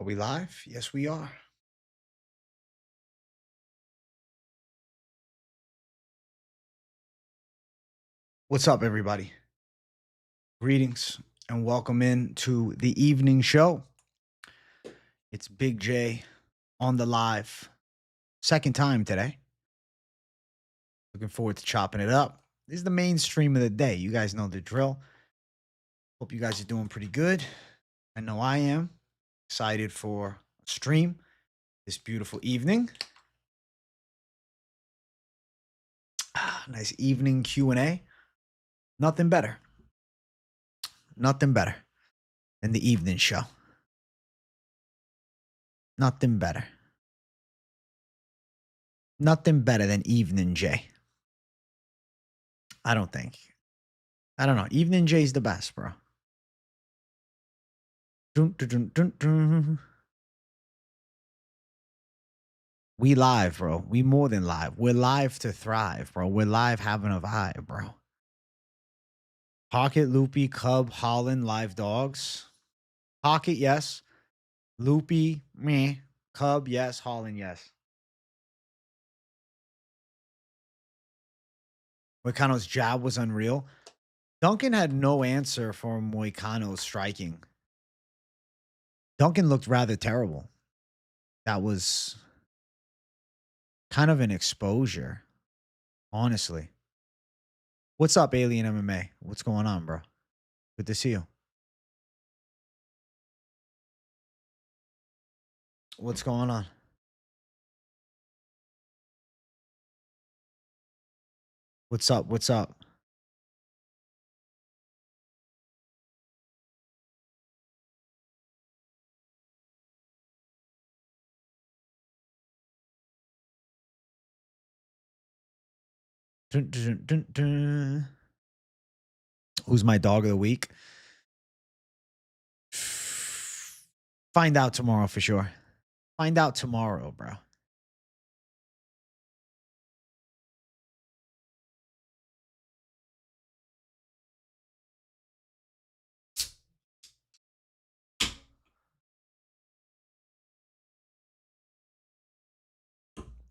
we live? Yes, we are. What's up, everybody? Greetings and welcome in to the evening show. It's Big J on the live. Second time today. Looking forward to chopping it up. This is the main stream of the day. You guys know the drill. Hope you guys are doing pretty good. I know I am. Excited for a stream this beautiful evening. Nice evening Q&A. Nothing better. Nothing better than the evening show. Nothing better. Nothing better than Evening J. I don't think. I don't know. Evening J's the best, bro. Dun, dun, dun, dun, dun. We live, bro. We more than live. We're live to thrive, bro. We're live having a vibe, bro. Hokit, Lupe, Cub, Holland, live dogs. Hokit, yes. Lupe, meh. Cub, yes. Holland, yes. Moicano's jab was unreal. Duncan had no answer for Moicano's striking. Duncan looked rather terrible. That was kind of an exposure, honestly. What's up, Alien MMA? What's going on, bro? Good to see you. What's going on? What's up? What's up? Dun, dun, dun, dun. Who's my dog of the week? Find out tomorrow for sure. Find out tomorrow, bro.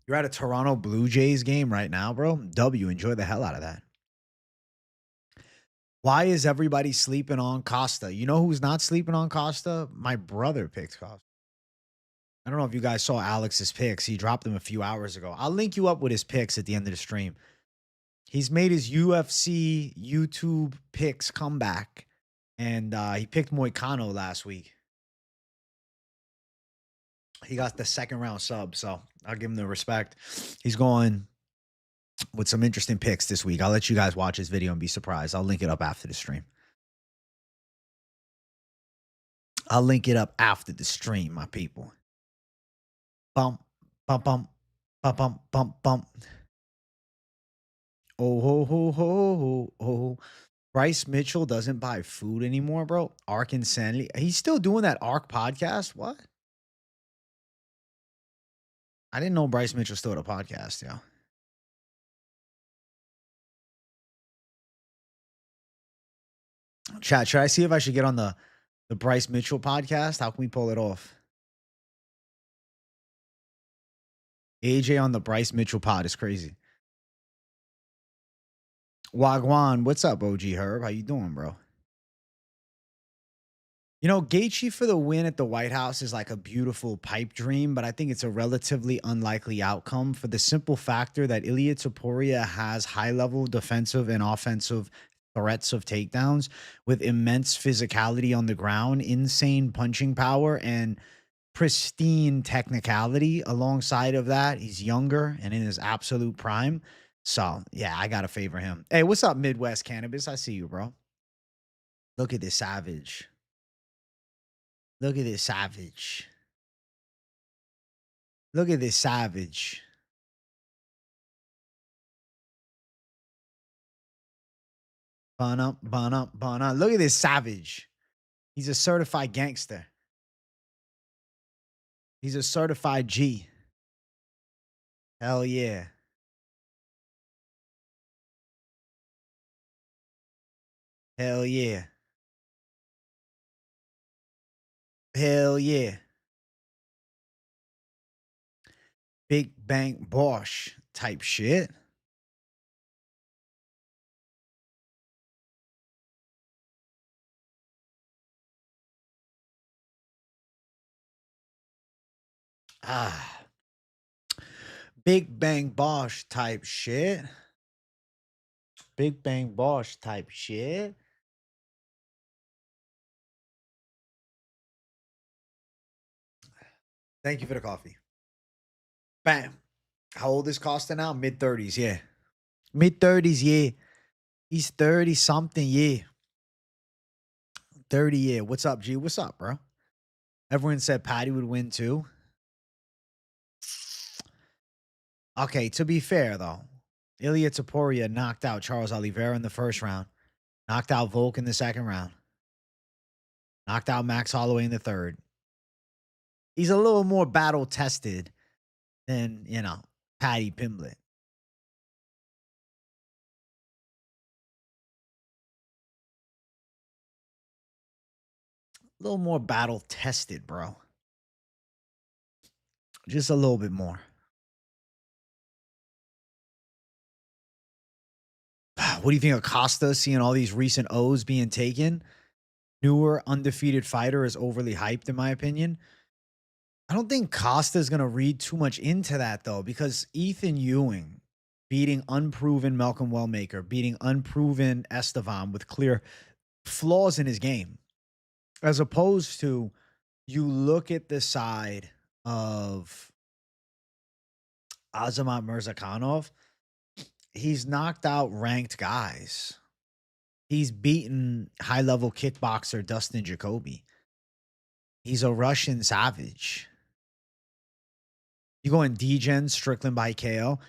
You're at a Toronto Blue Jays game right now, bro. W, enjoy the hell out of that. Why is everybody sleeping on Costa? You know who's not sleeping on Costa? My brother picked Costa. I don't know if you guys saw Alex's picks. He dropped them a few hours ago. I'll link you up with his picks at the end of the stream. He's made his UFC YouTube picks comeback, and he picked Moicano last week. He got the second round sub, so I'll give him the respect. He's going with some interesting picks this week. I'll let you guys watch his video and be surprised. I'll link it up after the stream. I'll link it up after the stream, my people. Bump, bump, bump, bump, bump, bump, bump. Oh, ho, ho, ho, ho, ho. Bryce Mitchell doesn't buy food anymore, bro. Ark Insanity. He's still doing that Ark podcast? What? I didn't know Bryce Mitchell still had a podcast, yo. Chat, should I see if I should get on the Bryce Mitchell podcast? How can we pull it off? AJ on the Bryce Mitchell pod is crazy. Wagwan, what's up, OG Herb? How you doing, bro? You know, Gaethje for the win at the White House is like a beautiful pipe dream, but I think it's a relatively unlikely outcome for the simple factor that Ilia Topuria has high-level defensive and offensive threats of takedowns with immense physicality on the ground, insane punching power, and pristine technicality alongside of that. He's younger and in his absolute prime. So, yeah, I got to favor him. Hey, what's up, Midwest Cannabis? I see you, bro. Look at this savage. Look at this savage. Look at this savage. Bun up, bun up, bun up. Look at this savage. He's a certified gangster. He's a certified G. Hell yeah. Hell yeah. Hell yeah. Big Bang Bosch type shit. Ah, Big Bang Bosch type shit. Big Bang Bosch type shit. Thank you for the coffee. Bam. How old is Costa now? Mid-30s, yeah. Mid-30s, yeah. He's 30 something, yeah. 30, yeah. What's up, G? What's up, bro? Everyone said Patty would win too. Okay, to be fair though, Ilia Topuria knocked out Charles Oliveira in the first round, knocked out Volk in the second round, knocked out Max Holloway in the third. He's a little more battle tested than, Patty Pimblett. A little more battle tested, bro. Just a little bit more. What do you think of Costa seeing all these recent O's being taken? Newer undefeated fighter is overly hyped, in my opinion. I don't think Costa's going to read too much into that, though, because Ethan Ewing beating unproven Malcolm Wellmaker, beating unproven Estevan with clear flaws in his game, as opposed to you look at the side of Azamat Murzakanov, he's knocked out ranked guys. He's beaten high-level kickboxer Dustin Jacoby. He's a Russian savage. You go in D-Gen, Strickland by KO.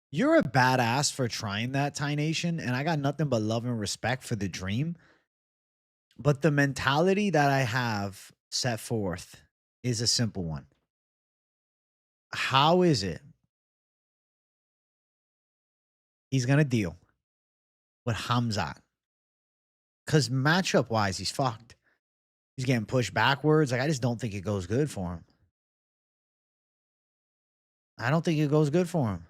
You're a badass for trying that, Thai Nation, and I got nothing but love and respect for the dream. But the mentality that I have set forth is a simple one. How is it he's going to deal with Khamzat? Because matchup-wise, he's fucked. He's getting pushed backwards. Like, I just don't think it goes good for him. I don't think it goes good for him.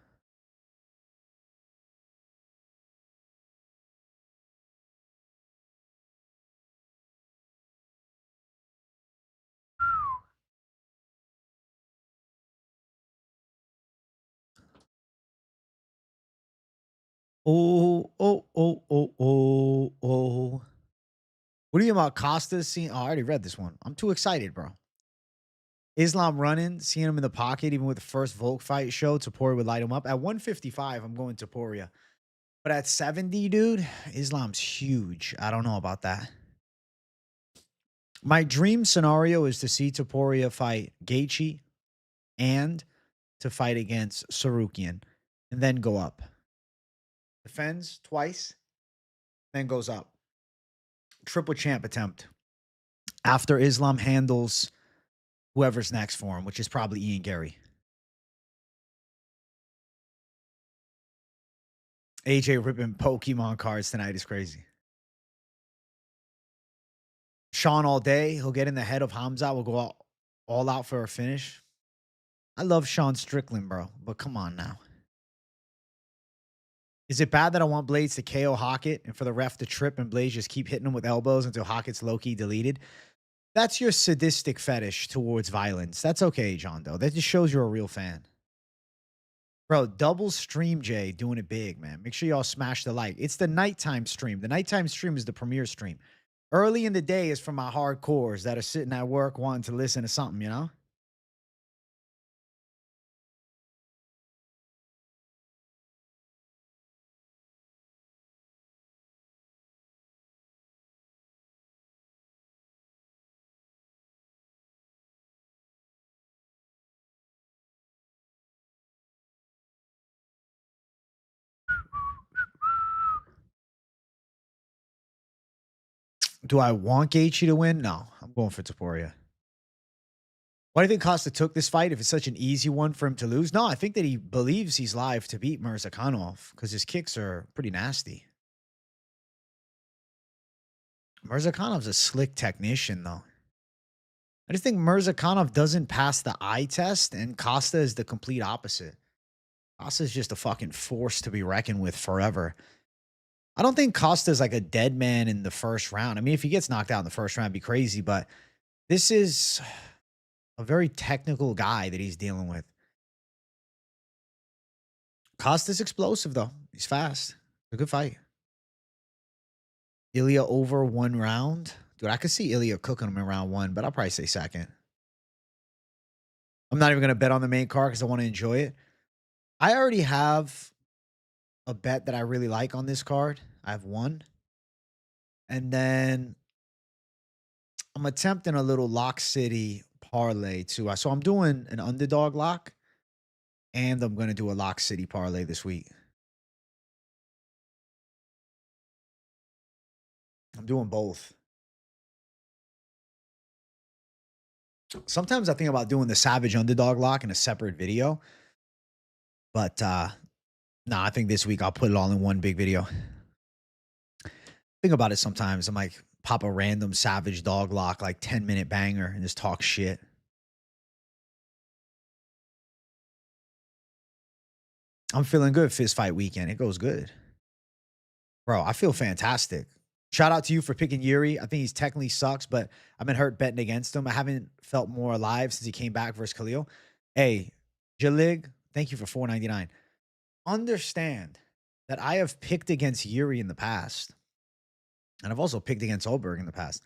Oh, oh, oh, oh, oh, oh. What do you think about Costa's scene? Oh, I already read this one. I'm too excited, bro. Islam running, seeing him in the pocket, even with the first Volk fight show, Topuria would light him up. At 155, I'm going Topuria. But at 70, dude, Islam's huge. I don't know about that. My dream scenario is to see Topuria fight Gaethje and to fight against Sarukian and then go up. Defends twice, then goes up. Triple champ attempt after Islam handles whoever's next for him, which is probably Ian Gary. AJ ripping Pokemon cards tonight is crazy. Sean all day. He'll get in the head of Khamzat. We'll go all out for a finish. I love Sean Strickland, bro, but come on now. Is it bad that I want Blaydes to KO Hokit and for the ref to trip and Blaydes just keep hitting him with elbows until Hokit's low-key deleted? That's your sadistic fetish towards violence. That's okay, John Doe. That just shows you're a real fan. Bro, double stream Jay doing it big, man. Make sure y'all smash the like. It's the nighttime stream. The nighttime stream is the premiere stream. Early in the day is for my hardcores that are sitting at work wanting to listen to something, you know? Do I want Gaethje to win? No, I'm going for Topuria. Why do you think Costa took this fight if it's such an easy one for him to lose? No, I think that he believes he's live to beat Murzakanov because his kicks are pretty nasty. Murzakanov's a slick technician, though. I just think Murzakanov doesn't pass the eye test, and Costa is the complete opposite. Costa is just a fucking force to be reckoned with forever. I don't think Costa's like a dead man in the first round. I mean, if he gets knocked out in the first round, it'd be crazy, but this is a very technical guy that he's dealing with. Costa's explosive, though. He's fast. It's a good fight. Ilya over 1 round. Dude, I could see Ilya cooking him in round 1, but I'll probably say second. I'm not even going to bet on the main card because I want to enjoy it. I already have a bet that I really like on this card. I have one. And then I'm attempting a little Lock City parlay too. So I'm doing an underdog lock, and I'm going to do a Lock City parlay this week. I'm doing both. Sometimes I think about doing the Savage underdog lock in a separate video. But nah, I think this week I'll put it all in one big video. Think about it sometimes. I'm like, pop a random Savage dog lock, like 10-minute banger, and just talk shit. I'm feeling good fist fight weekend. It goes good. Bro, I feel fantastic. Shout out to you for picking Yuri. I think he's technically sucks, but I've been hurt betting against him. I haven't felt more alive since he came back versus Khalil. Hey, Jalig, thank you for $4.99. Understand that I have picked against Yuri in the past. And I've also picked against Ulberg in the past.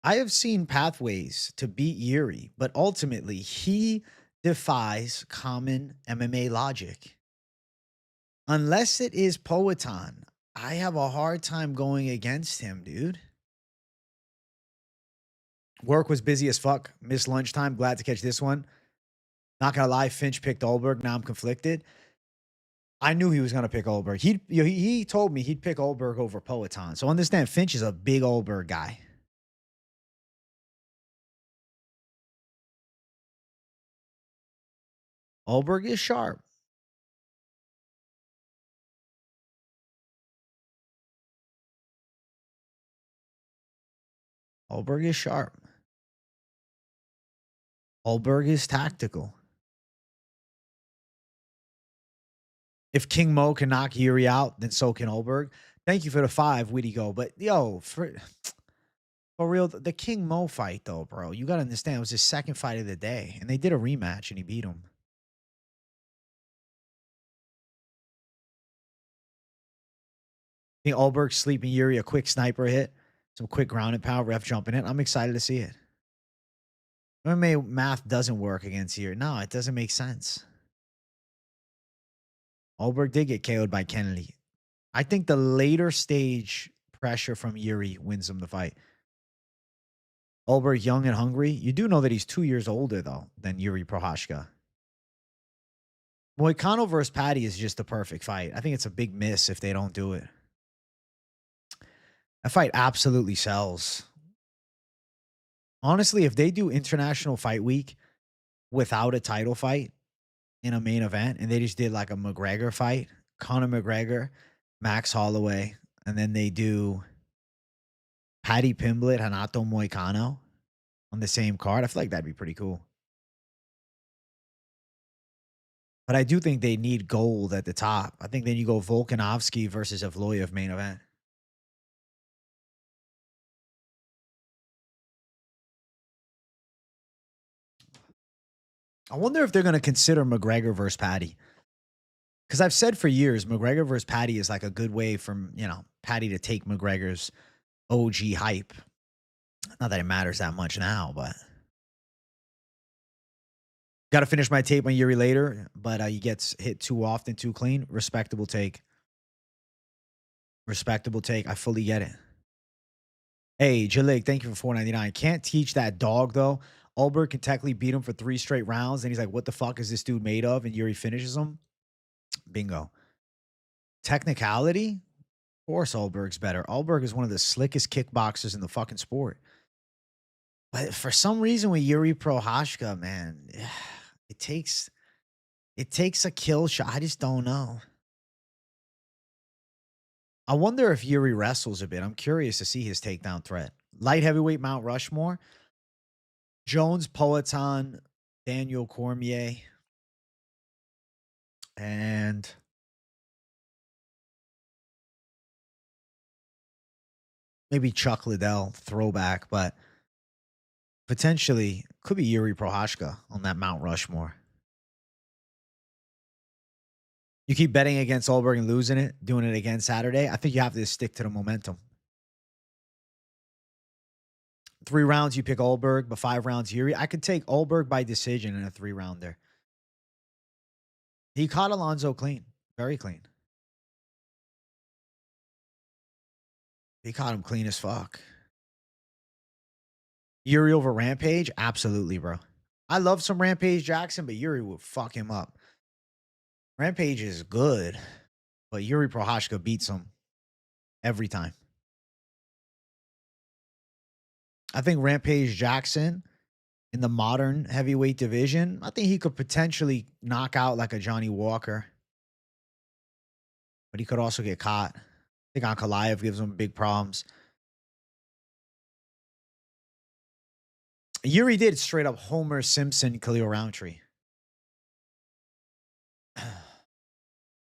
I have seen pathways to beat Yuri, but ultimately he defies common MMA logic. Unless it is Poetan, I have a hard time going against him, dude. Work was busy as fuck. Missed lunchtime. Glad to catch this one. Not gonna lie, Finch picked Ulberg. Now I'm conflicted. I knew he was gonna pick Ulberg. He told me he'd pick Ulberg over Poetan. So understand, Finch is a big Ulberg guy. Ulberg is sharp. Ulberg is sharp. Ulberg is tactical. If King Mo can knock Yuri out, then so can Ulberg. Thank you for the 5, Witty Go. But yo, for real, the King Mo fight though, bro, you gotta understand, it was his second fight of the day, and they did a rematch, and he beat him. I think Ulberg sleeping Yuri a quick sniper hit, some quick ground and pound, ref jumping in. I'm excited to see it. MMA math doesn't work against Yuri. No, it doesn't make sense. Ulberg did get KO'd by Kennedy. I think the later stage pressure from Yuri wins him the fight. Ulberg young and hungry. You do know that he's 2 years older, though, than Yuri Prochazka. Moicano versus Patty is just the perfect fight. I think it's a big miss if they don't do it. That fight absolutely sells. Honestly, if they do International Fight Week without a title fight in a main event, and they just did like a McGregor fight, Conor McGregor, Max Holloway, and then they do Paddy Pimblett, Renato Moicano on the same card, I feel like that'd be pretty cool. But I do think they need gold at the top. I think then you go Volkanovski versus Evloev main event. I wonder if they're going to consider McGregor versus Paddy. Because I've said for years, McGregor versus Paddy is like a good way from, Paddy to take McGregor's OG hype. Not that it matters that much now, but. Got to finish my tape on Yuri later, but he gets hit too often, too clean. Respectable take. Respectable take. I fully get it. Hey, Jalik, thank you for $4.99. Can't teach that dog, though. Ulberg can technically beat him for 3 straight rounds, and he's like, what the fuck is this dude made of? And Yuri finishes him. Bingo. Technicality? Of course Ulberg's better. Ulberg is one of the slickest kickboxers in the fucking sport. But for some reason with Yuri Prochazka, man, it takes a kill shot. I just don't know. I wonder if Yuri wrestles a bit. I'm curious to see his takedown threat. Light heavyweight Mount Rushmore. Jones, Poatan, Daniel Cormier, and maybe Chuck Liddell, throwback, but potentially could be Yuri Prochazka on that Mount Rushmore. You keep betting against Ulberg and losing it, doing it again Saturday. I think you have to stick to the momentum. 3 rounds, you pick Ulberg, but 5 rounds, Yuri. I could take Ulberg by decision in a 3-rounder. He caught Alonso clean, very clean. He caught him clean as fuck. Yuri over Rampage? Absolutely, bro. I love some Rampage Jackson, but Yuri would fuck him up. Rampage is good, but Yuri Prochazka beats him every time. I think Rampage Jackson in the modern heavyweight division, I think he could potentially knock out like a Johnny Walker. But he could also get caught. I think Ankalaev gives him big problems. Yuri did straight up Homer Simpson Khalil Roundtree.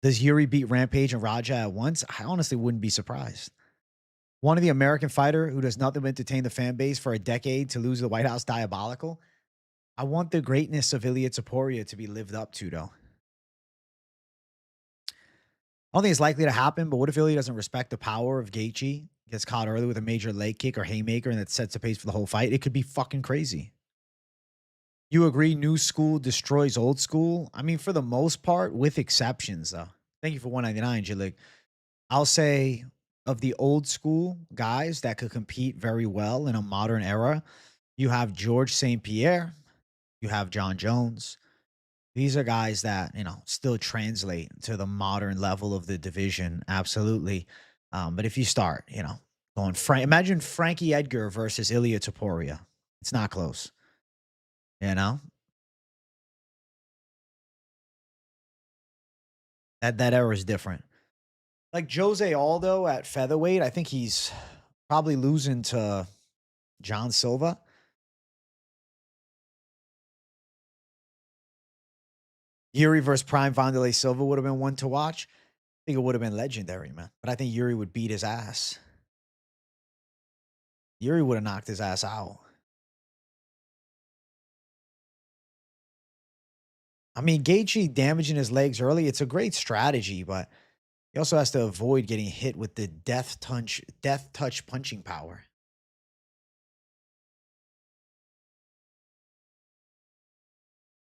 Does Yuri beat Rampage and Raja at once? I honestly wouldn't be surprised. One of the American fighter who does nothing but entertain the fan base for a decade to lose the White House diabolical. I want the greatness of Ilia Topuria to be lived up to, though. I don't think it's likely to happen, but what if Ilia doesn't respect the power of Gaethje, gets caught early with a major leg kick or haymaker, and that sets the pace for the whole fight? It could be fucking crazy. You agree new school destroys old school? I mean, for the most part, with exceptions, though. Thank you for 199, Jilig. I'll say of the old school guys that could compete very well in a modern era, you have George St. Pierre, you have John Jones. These are guys that, you know, still translate to the modern level of the division. Absolutely. But if you start, you know, going imagine Frankie Edgar versus Ilia Topuria. It's not close. You know? That era is different. Like Jose Aldo at featherweight, I think he's probably losing to John Silva. Yuri versus Prime Vanderlei Silva would have been one to watch. I think it would have been legendary, man. But I think Yuri would beat his ass. Yuri would have knocked his ass out. I mean, Gaethje damaging his legs early, it's a great strategy, but he also has to avoid getting hit with the death touch punching power.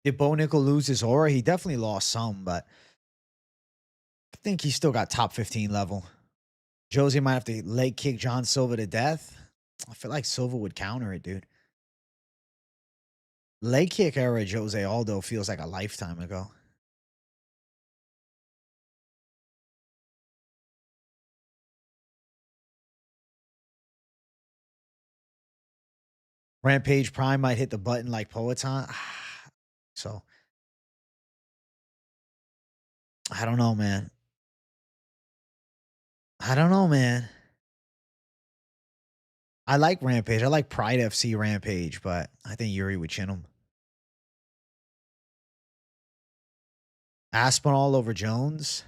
Did Bo Nickel lose his aura? He definitely lost some, but I think he still got top 15 level. Josie might have to leg kick John Silva to death. I feel like Silva would counter it, dude. Leg kick era Jose Aldo feels like a lifetime ago. Rampage Prime might hit the button like Poatan. So, I don't know, man. I don't know, man. I like Rampage. I like Pride FC Rampage, but I think Yuri would chin him. Aspinall over Jones.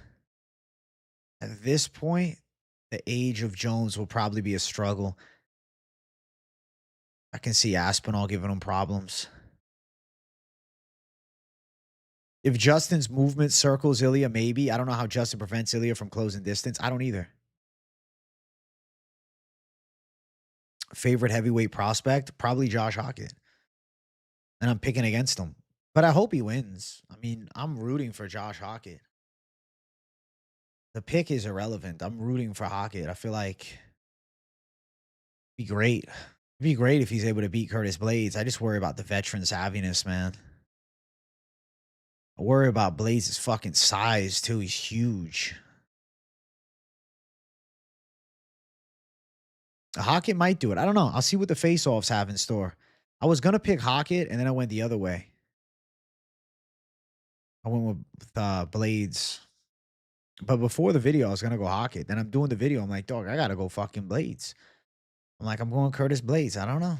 At this point, the age of Jones will probably be a struggle. I can see Aspinall giving him problems. If Justin's movement circles Ilia, maybe. I don't know how Justin prevents Ilia from closing distance. I don't either. Favorite heavyweight prospect? Probably Josh Hokit. And I'm picking against him. But I hope he wins. I mean, I'm rooting for Josh Hokit. The pick is irrelevant. I'm rooting for Hokit. I feel like it'd be great. It'd be great if he's able to beat Curtis Blaydes. I just worry about the veteran savviness, man. I worry about Blaydes' fucking size, too. He's huge. Hokit might do it. I don't know. I'll see what the face-offs have in store. I was going to pick Hokit, and then I went the other way. I went with Blaydes. But before the video, I was going to go Hokit. Then I'm doing the video. I'm like, dog, I got to go fucking Blaydes. I'm like, I'm going Curtis Blaydes. I don't know.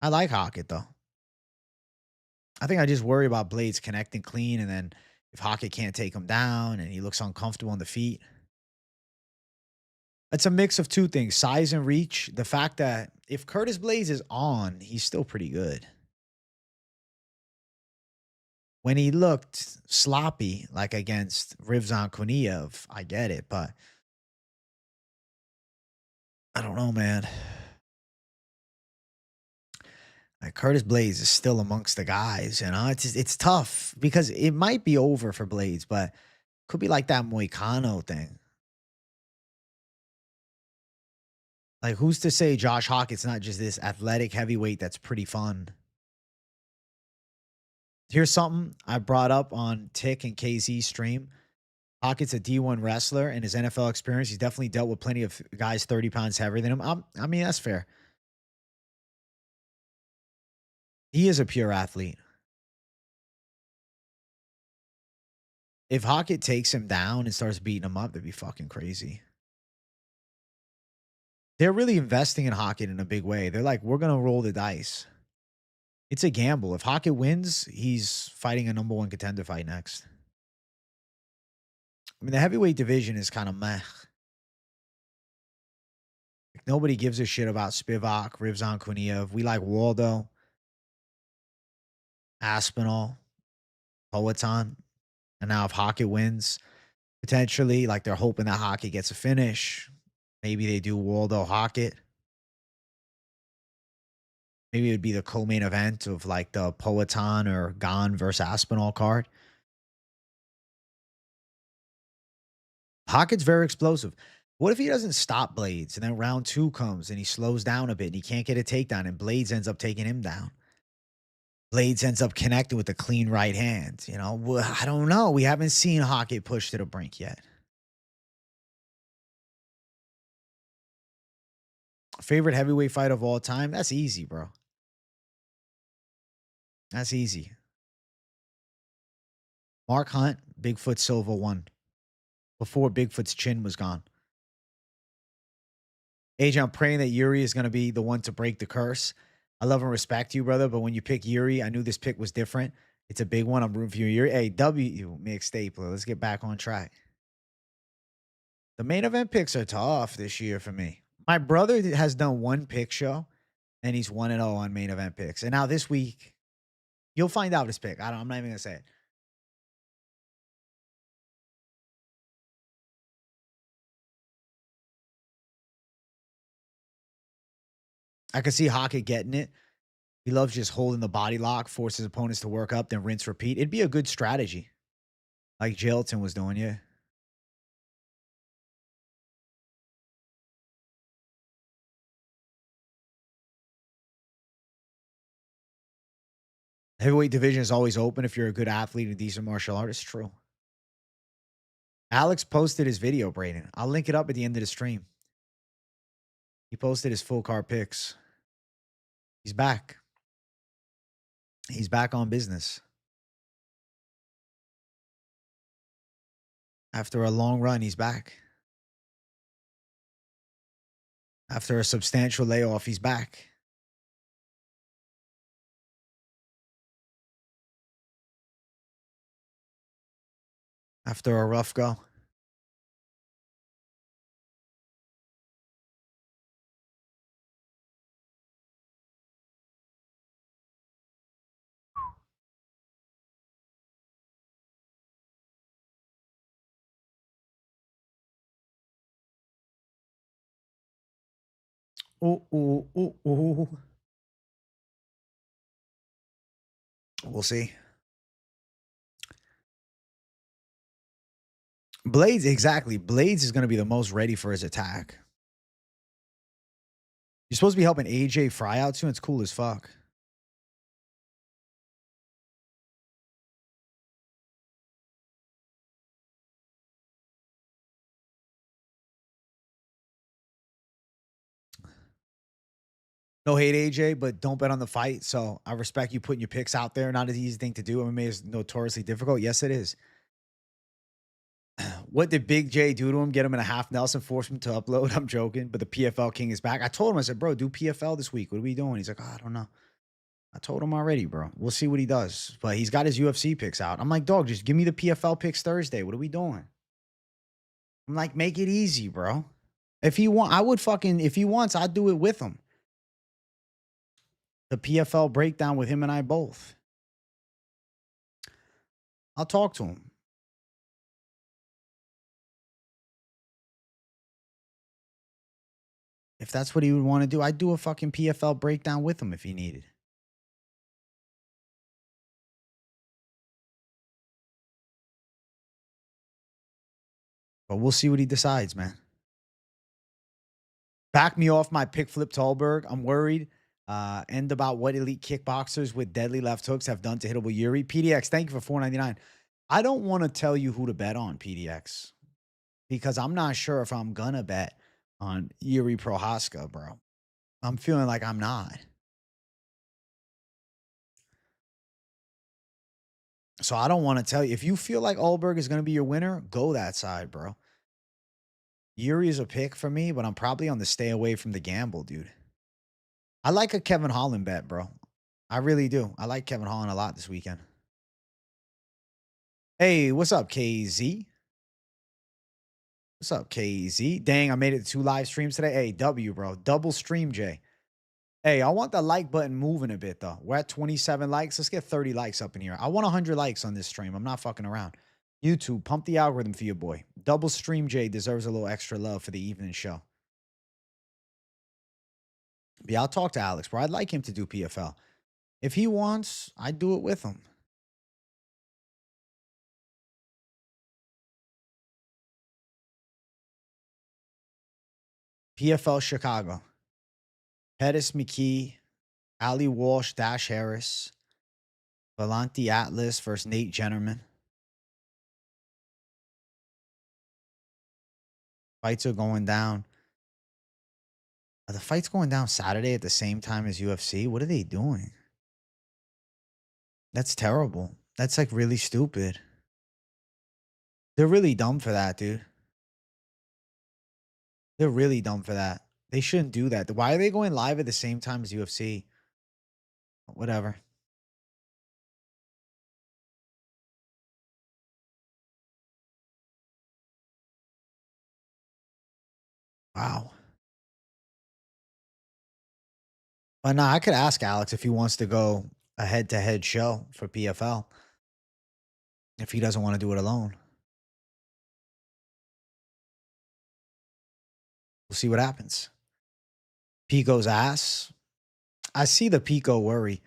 I like Hokit though. I think I just worry about Blaydes connecting clean, and then if Hokit can't take him down and he looks uncomfortable on the feet. It's a mix of two things: size and reach. The fact that if Curtis Blaydes is on, he's still pretty good. When he looked sloppy, like against Rivzan Kuniev, I get it, but I don't know, man. Like Curtis Blaydes is still amongst the guys, you know. It's tough because it might be over for Blaydes, but could be like that Moicano thing. Like, who's to say Josh Hocket's not just this athletic heavyweight that's pretty fun? Here's something I brought up on Tik and KZ stream. Hockett's a D1 wrestler, and his NFL experience, he's definitely dealt with plenty of guys 30 pounds heavier than him. I mean, that's fair. He is a pure athlete. If Hokit takes him down and starts beating him up, that'd be fucking crazy. They're really investing in Hokit in a big way. They're like, we're going to roll the dice. It's a gamble. If Hokit wins, he's fighting a #1 contender fight next. I mean, the heavyweight division is kind of meh. Like, nobody gives a shit about Spivak, Rivzan Kuniev. We like Waldo, Aspinall, Poatan. And now if Hokit wins, potentially, like they're hoping that Hokit gets a finish. Maybe they do Waldo Hokit. Maybe it would be the co-main event of like the Poatan or Gon versus Aspinall card. Hocket's very explosive. What if he doesn't stop Blaydes and then round 2 comes and he slows down a bit and he can't get a takedown and Blaydes ends up taking him down? Blaydes ends up connecting with a clean right hand. You know, well, I don't know. We haven't seen Hokit push to the brink yet. Favorite heavyweight fight of all time? That's easy, bro. That's easy. Mark Hunt, Bigfoot Silva 1. Before Bigfoot's chin was gone. AJ, I'm praying that Yuri is going to be the one to break the curse. I love and respect you, brother, but when you pick Yuri, I knew this pick was different. It's a big one. I'm rooting for you, Yuri. Hey, W, Mick Stapler. Let's get back on track. The main event picks are tough this year for me. My brother has done one pick show, and he's 1-0 on main event picks. And now this week, you'll find out his pick. I'm not even going to say it. I could see Hokit getting it. He loves just holding the body lock, force his opponents to work up, then rinse, repeat. It'd be a good strategy. Like Jailton was doing, yeah. Heavyweight division is always open if you're a good athlete and decent martial artist. True. Alex posted his video, Brayden. I'll link it up at the end of the stream. He posted his full card picks. He's back. He's back on business. After a long run, he's back. After a substantial layoff, he's back. After a rough go. Ooh, ooh, ooh, ooh. We'll see. Blaydes, exactly. Blaydes is going to be the most ready for his attack. You're supposed to be helping AJ Fry out soon. It's cool as fuck. No hate, AJ, but don't bet on the fight. So I respect you putting your picks out there. Not an easy thing to do. MMA is notoriously difficult. Yes, it is. What did Big J do to him? Get him in a half Nelson, force him to upload? I'm joking, but the PFL King is back. I told him, I said, bro, do PFL this week. What are we doing? He's like, oh, I don't know. I told him already, bro. We'll see what he does. But he's got his UFC picks out. I'm like, dog, just give me the PFL picks Thursday. What are we doing? I'm like, make it easy, bro. If he want, I would fucking, if he wants, I'd do it with him. The PFL breakdown with him and I both. I'll talk to him. If that's what he would want to do, I'd do a fucking PFL breakdown with him if he needed. But we'll see what he decides, man. Back me off my pick flip to Ulberg. I'm worried. And about what elite kickboxers with deadly left hooks have done to hittable Yuri. PDX, thank you for $4.99. I don't want to tell you who to bet on, PDX, because I'm not sure if I'm going to bet on Yuri Prochazka, bro. I'm feeling like I'm not. So I don't want to tell you. If you feel like Ulberg is going to be your winner, go that side, bro. Yuri is a pick for me, but I'm probably on the stay away from the gamble, dude. I like a Kevin Holland bet, bro. I really do. I like Kevin Holland a lot this weekend. Hey, what's up, KZ? What's up, KZ? Dang, I made it to 2 live streams today. Hey, W, bro. Double stream, Jay. Hey, I want the like button moving a bit, though. We're at 27 likes. Let's get 30 likes up in here. I want 100 likes on this stream. I'm not fucking around. YouTube, pump the algorithm for your boy. Double stream J deserves a little extra love for the evening show. But yeah, I'll talk to Alex, bro. I'd like him to do PFL. If he wants, I'd do it with him. PFL Chicago. Pettis McKee, Ali Walsh, Dash Harris, Valenti Atlas versus Nate Jennerman. Fights are going down. Are the fights going down Saturday at the same time as UFC? What are they doing? That's terrible. That's like really stupid. They're really dumb for that, dude. They're really dumb for that. They shouldn't do that. Why are they going live at the same time as UFC? Whatever. Wow. But nah, I could ask Alex if he wants to go a head-to-head show for PFL. If he doesn't want to do it alone. We'll see what happens. Pico's ass. I see the Pico worry.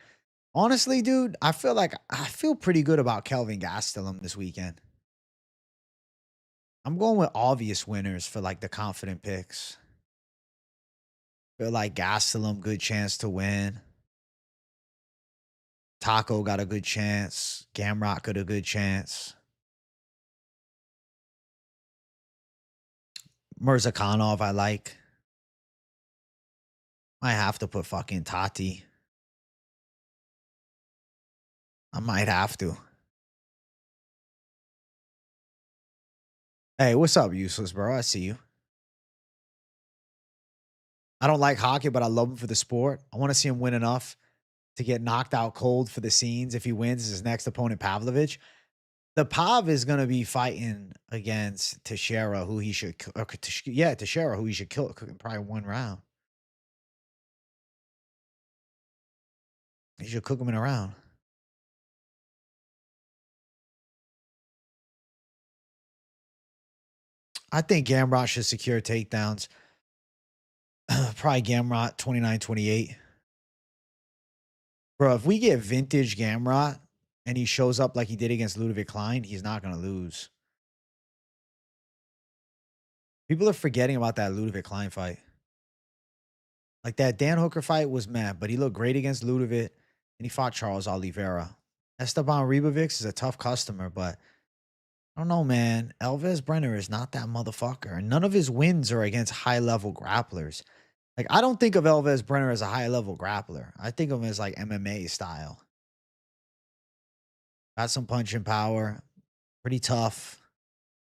Honestly, dude, I feel pretty good about Kelvin Gastelum this weekend. I'm going with obvious winners for like the confident picks. Feel like Gastelum, good chance to win. Taco got a good chance. Gamrot got a good chance. Murzakanov, I like. I have to put fucking Tati. I might have to. Hey, what's up, useless, bro? I see you. I don't like hockey, but I love him for the sport. I want to see him win enough to get knocked out cold for the scenes. If he wins his next opponent, Pavlovich. The Pav is going to be fighting against Teixeira, who he should, Teixeira, who he should kill in probably 1 round. He should cook him in a round. I think Gamrot should secure takedowns. Probably Gamrot 29-28. Bro, if we get vintage Gamrot and he shows up like he did against Ludovic Klein, he's not going to lose. People are forgetting about that Ludovic Klein fight. Like that Dan Hooker fight was mad, but he looked great against Ludovic and he fought Charles Oliveira. Esteban Ribovics is a tough customer, but I don't know, man. Elvis Brenner is not that motherfucker. And none of his wins are against high-level grapplers. Like, I don't think of Elvis Brenner as a high-level grappler. I think of him as like MMA style. Got some punching power. Pretty tough.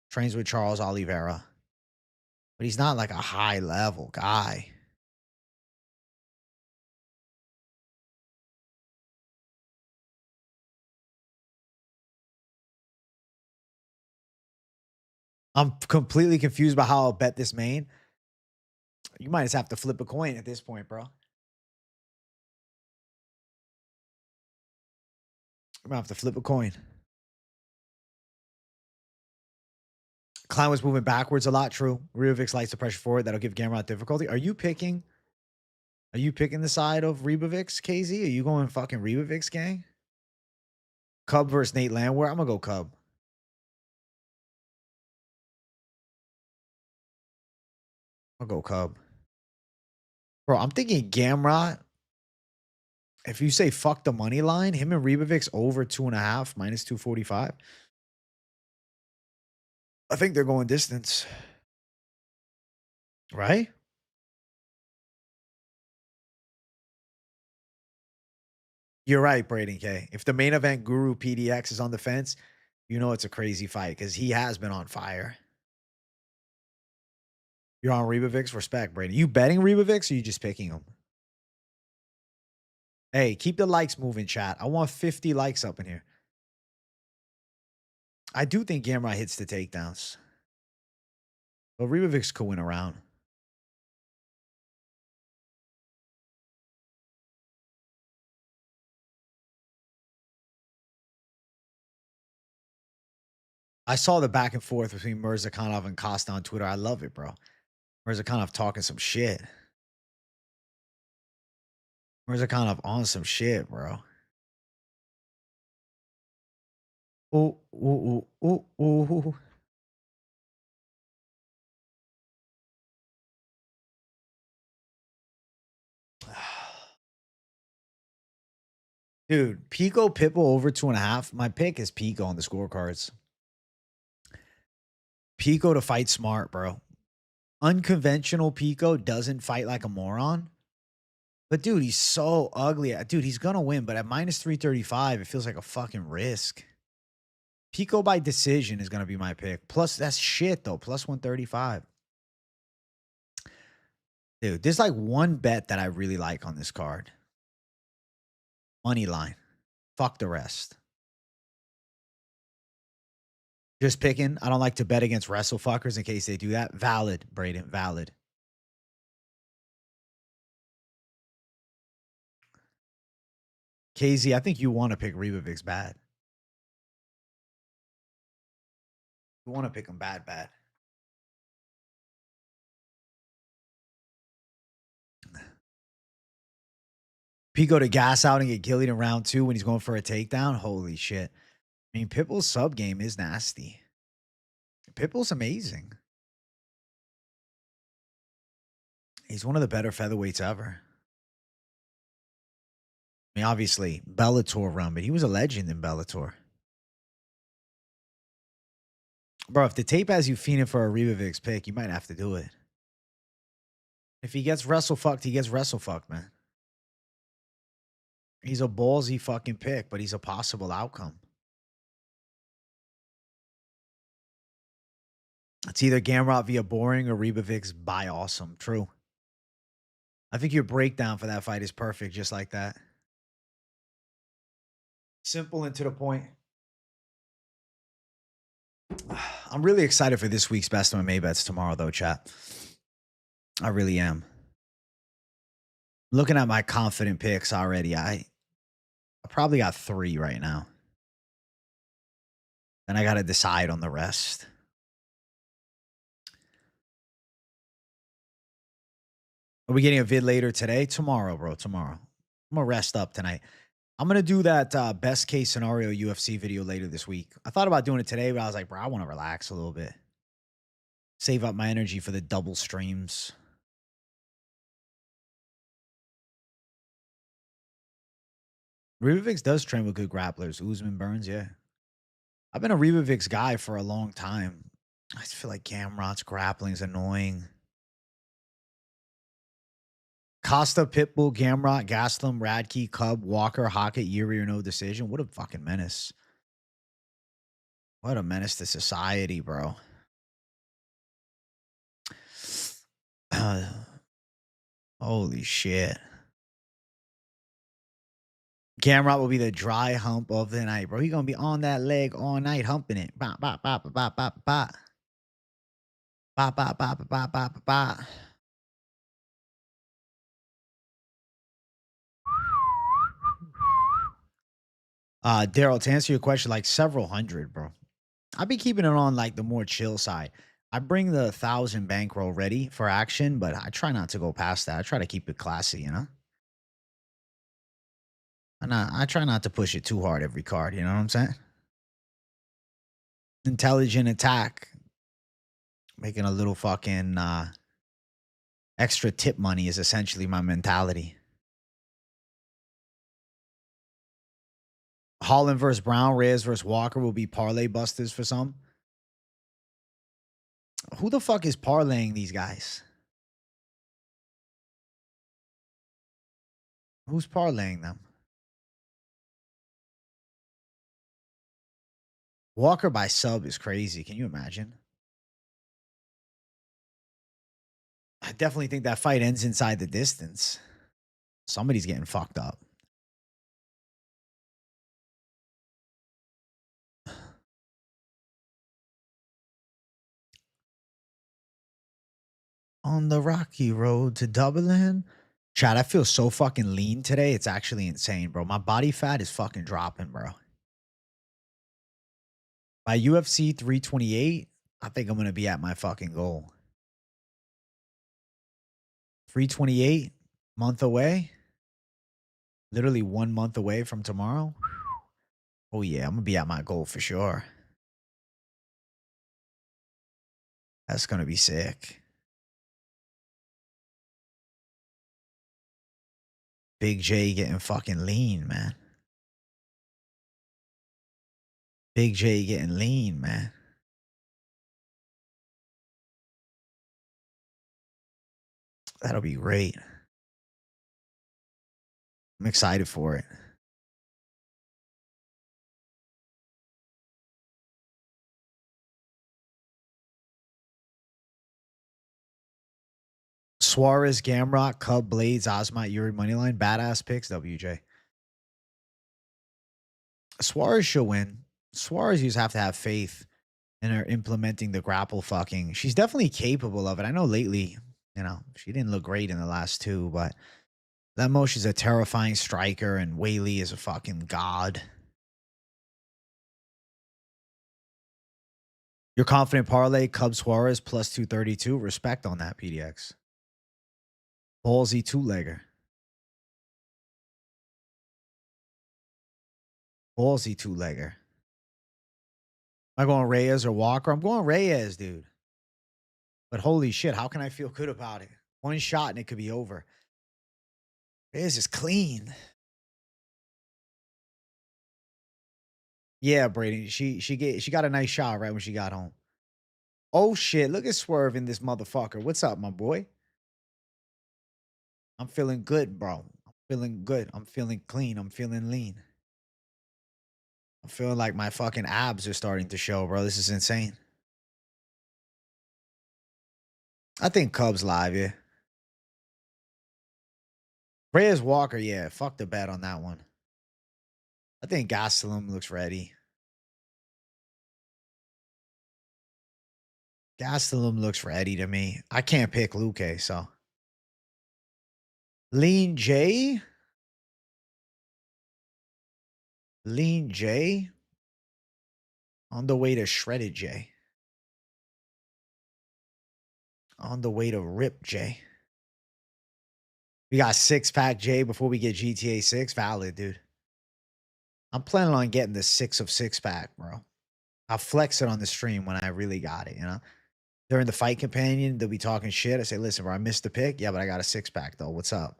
Trains with Charles Oliveira. But he's not like a high-level guy. I'm completely confused by how I'll bet this main. You might just have to flip a coin at this point, bro. I'm gonna have to flip a coin. Klein was moving backwards a lot. True. Ribovics likes the pressure forward. That'll give Gamrot difficulty. Are you picking the side of Ribovics, KZ? Are you going fucking Ribovics, gang? Cub versus Nate Landwehr. I'm gonna go Cub. I'll go Cub. Bro, I'm thinking Gamrot. If you say fuck the money line, him and Ribovics over 2.5 minus 245. I think they're going distance. Right? You're right, Braden K. If the main event guru PDX is on the fence, you know it's a crazy fight because he has been on fire. You're on Ribovics? Respect, Braden. You betting Ribovics or you just picking him? Hey, keep the likes moving, chat. I want 50 likes up in here. I do think Gamrot hits the takedowns. But Ribovics could win a round. I saw the back and forth between Murzakanov and Costa on Twitter. I love it, bro. Murzakanov talking some shit. Murzakanov on some shit, bro. Ooh, ooh, ooh, ooh, ooh. Dude, Pico Pitbull over 2.5. My pick is Pico on the scorecards. Pico to fight smart, bro. Unconventional Pico doesn't fight like a moron. But dude, he's so ugly. Dude, he's gonna win, but at minus 335, it feels like a fucking risk. Pico by decision is gonna be my pick. Plus, that's shit though. Plus 135. Dude, there's like one bet that I really like on this card. Money line. Fuck the rest. Just picking. I don't like to bet against wrestle fuckers in case they do that. Valid, Braden. Valid. KZ, I think you want to pick Ribovics bad. You want to pick him bad. Pico to gas out and get gillied in round 2 when he's going for a takedown. Holy shit. I mean, Pitbull's sub game is nasty. Pitbull's amazing. He's one of the better featherweights ever. I mean, obviously, Bellator run, but he was a legend in Bellator. Bro, if the tape has you fiending for a Ribovics pick, you might have to do it. If he gets wrestle fucked, he gets wrestle fucked, man. He's a ballsy fucking pick, but he's a possible outcome. It's either Gamrot via boring or Ribovics by awesome. True. I think your breakdown for that fight is perfect, just like that. Simple and to the point. I'm really excited for this week's Best of MMA bets tomorrow, though, chat. I really am. Looking at my confident picks already, I probably got 3 right now. Then I got to decide on the rest. Are we getting a vid later today? Tomorrow, bro. Tomorrow. I'm going to rest up tonight. I'm going to do that best case scenario UFC video later this week. I thought about doing it today, but I was like, bro, I want to relax a little bit. Save up my energy for the double streams. Ribovics does train with good grapplers. Usman, Burns, yeah. I've been a Ribovics guy for a long time. I just feel like Gamrot's grappling is annoying. Costa, Pitbull, Gamrot, Gastelum, Radtke, Cub, Walker, Hokit, Yuri or no decision. What a fucking menace. What a menace to society, bro. Holy shit. Gamrot will be the dry hump of the night, bro. He's going to be on that leg all night humping it. Bop, bop, bop, bop, bop, bop. Ba, ba, ba, ba, ba, ba, ba, ba. Daryl, to answer your question, like several hundred, bro. I'll be keeping it on like the more chill side. I bring the 1,000 bankroll ready for action, but I try not to go past that. I try to keep it classy, you know? And I try not to push it too hard every card, you know what I'm saying? Intelligent attack. Making a little fucking extra tip money is essentially my mentality. Holland versus Brown, Reyes versus Walker will be parlay busters for some. Who the fuck is parlaying these guys? Who's parlaying them? Walker by sub is crazy. Can you imagine? I definitely think that fight ends inside the distance. Somebody's getting fucked up. On the rocky road to Dublin. Chad, I feel so fucking lean today. It's actually insane, bro. My body fat is fucking dropping, bro. By UFC 328, I think I'm going to be at my fucking goal. 328, month away. Literally 1 month away from tomorrow. Oh, yeah, I'm going to be at my goal for sure. That's going to be sick. Big J getting fucking lean, man. Big J getting lean, man. That'll be great. I'm excited for it. Suarez, Gamrot, Cub, Blaydes, Osmot, Yuri, Moneyline. Badass picks, WJ. Suarez should win. Suarez, you just have to have faith in her implementing the grapple fucking. She's definitely capable of it. I know lately, you know, she didn't look great in the last two, but that Mo, she's a terrifying striker, and Whaley is a fucking god. Your confident parlay, Cub Suarez plus 232. Respect on that, PDX. Ballsy two-legger. Ballsy two-legger. Am I going Reyes or Walker? I'm going Reyes, dude. But holy shit, how can I feel good about it? One shot and it could be over. Reyes is clean. Yeah, Brady. She got a nice shot right when she got home. Oh shit, look at Swerve in this motherfucker. What's up, my boy? I'm feeling good, bro. I'm feeling good. I'm feeling clean. I'm feeling lean. I'm feeling like my fucking abs are starting to show, bro. This is insane. I think Cubs live, yeah. Reyes Walker, yeah. Fuck the bet on that one. I think Gastelum looks ready. Gastelum looks ready to me. I can't pick Luque, so. Lean J? Lean J? On the way to Shredded J. On the way to Rip J. We got six pack J before we get GTA 6. Valid, dude. I'm planning on getting the 6 of 6 pack, bro. I'll flex it on the stream when I really got it, you know? During the fight companion, they'll be talking shit. I say, listen, bro, I missed the pick. Yeah, but I got a 6 pack, though. What's up?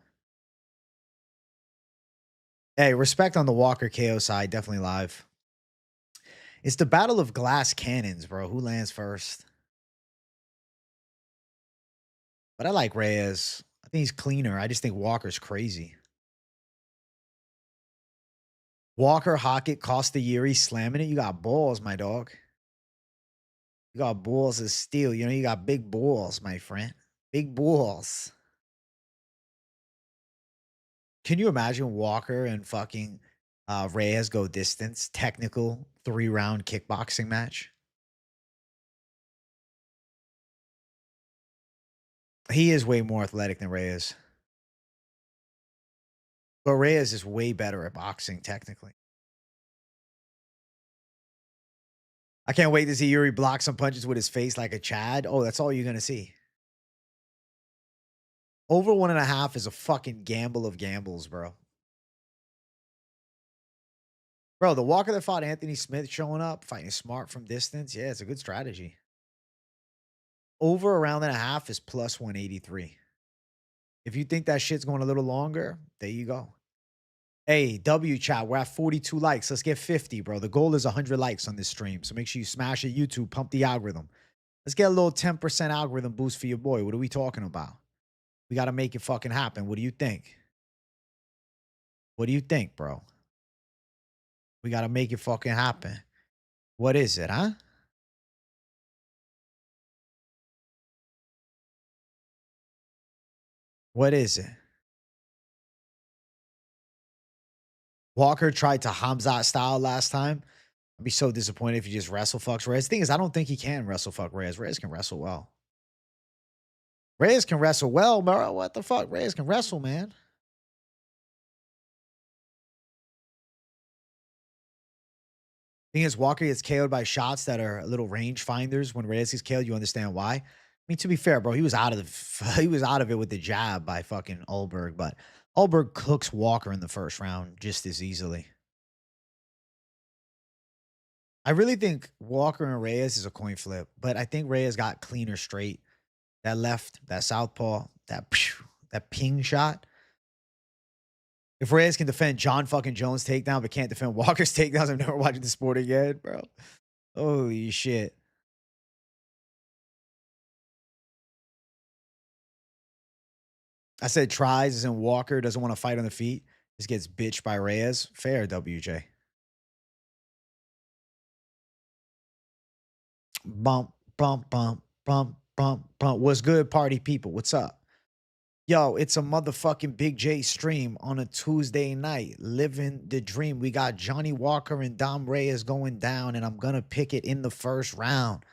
Hey, respect on the Walker KO side. Definitely live. It's the battle of glass cannons, bro. Who lands first? But I like Reyes. I think he's cleaner. I just think Walker's crazy. Walker, Hokit, Costa, Yuri slamming it. You got balls, my dog. You got balls of steel. You know, you got big balls, my friend. Big balls. Can you imagine Walker and fucking Reyes go distance? Technical 3-round kickboxing match. He is way more athletic than Reyes. But Reyes is way better at boxing, technically. I can't wait to see Yuri block some punches with his face like a Chad. Oh, that's all you're going to see. Over 1.5 is a fucking gamble of gambles, bro. Bro, the Walker that fought Anthony Smith showing up, fighting smart from distance. Yeah, it's a good strategy. Over a round and a half is plus 183. If you think that shit's going a little longer, there you go. Hey, W chat, we're at 42 likes. Let's get 50, bro. The goal is 100 likes on this stream. So make sure you smash it, YouTube, pump the algorithm. Let's get a little 10% algorithm boost for your boy. What are we talking about? We got to make it fucking happen. What do you think? What do you think, bro? We got to make it fucking happen. What is it, huh? What is it? Walker tried to Khamzat style last time. I'd be so disappointed if he just wrestle fucks Reyes. The thing is, I don't think he can wrestle fuck Reyes. Reyes can wrestle well. Reyes can wrestle well, bro. What the fuck? Reyes can wrestle, man. Thing is, Walker gets KO'd by shots that are little range finders. When Reyes gets KO'd, you understand why. I mean, to be fair, bro, he was out of it with the jab by fucking Ulberg, but Ulberg cooks Walker in the first round just as easily. I really think Walker and Reyes is a coin flip, but I think Reyes got cleaner straight. That left, that southpaw, that ping shot. If Reyes can defend John fucking Jones' takedown, but can't defend Walker's takedowns, I'm never watching the sport again, bro. Holy shit. I said tries as in Walker doesn't want to fight on the feet. Just gets bitched by Reyes. Fair, WJ. Bump, bump, bump, bump, bump, bump. What's good, party people? What's up? Yo, it's a motherfucking Big J stream on a Tuesday night. Living the dream. We got Johnny Walker and Dom Reyes going down, and I'm going to pick it in the first round.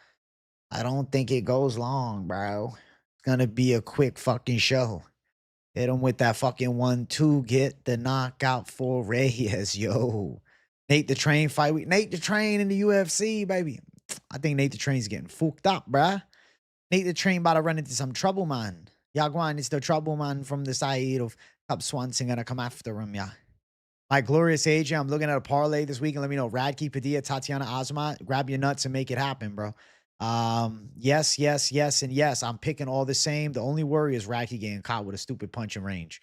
I don't think it goes long, bro. It's going to be a quick fucking show. Hit him with that fucking 1-2. Get the knockout for Reyes, yo. Nate the Train fight week. Nate the Train in the UFC, baby. I think Nate the Train's getting fucked up, bruh. Nate the Train about to run into some trouble, man. Yaguan is the trouble man from the side of Cub Swanson gonna come after him, yeah. My glorious age, I'm looking at a parlay this week and let me know. Radtke, Padilla, Tatiana, Ozma. Grab your nuts and make it happen, bro. Yes, yes, yes, and yes. I'm picking all the same. The only worry is Radtke getting caught with a stupid punch in range.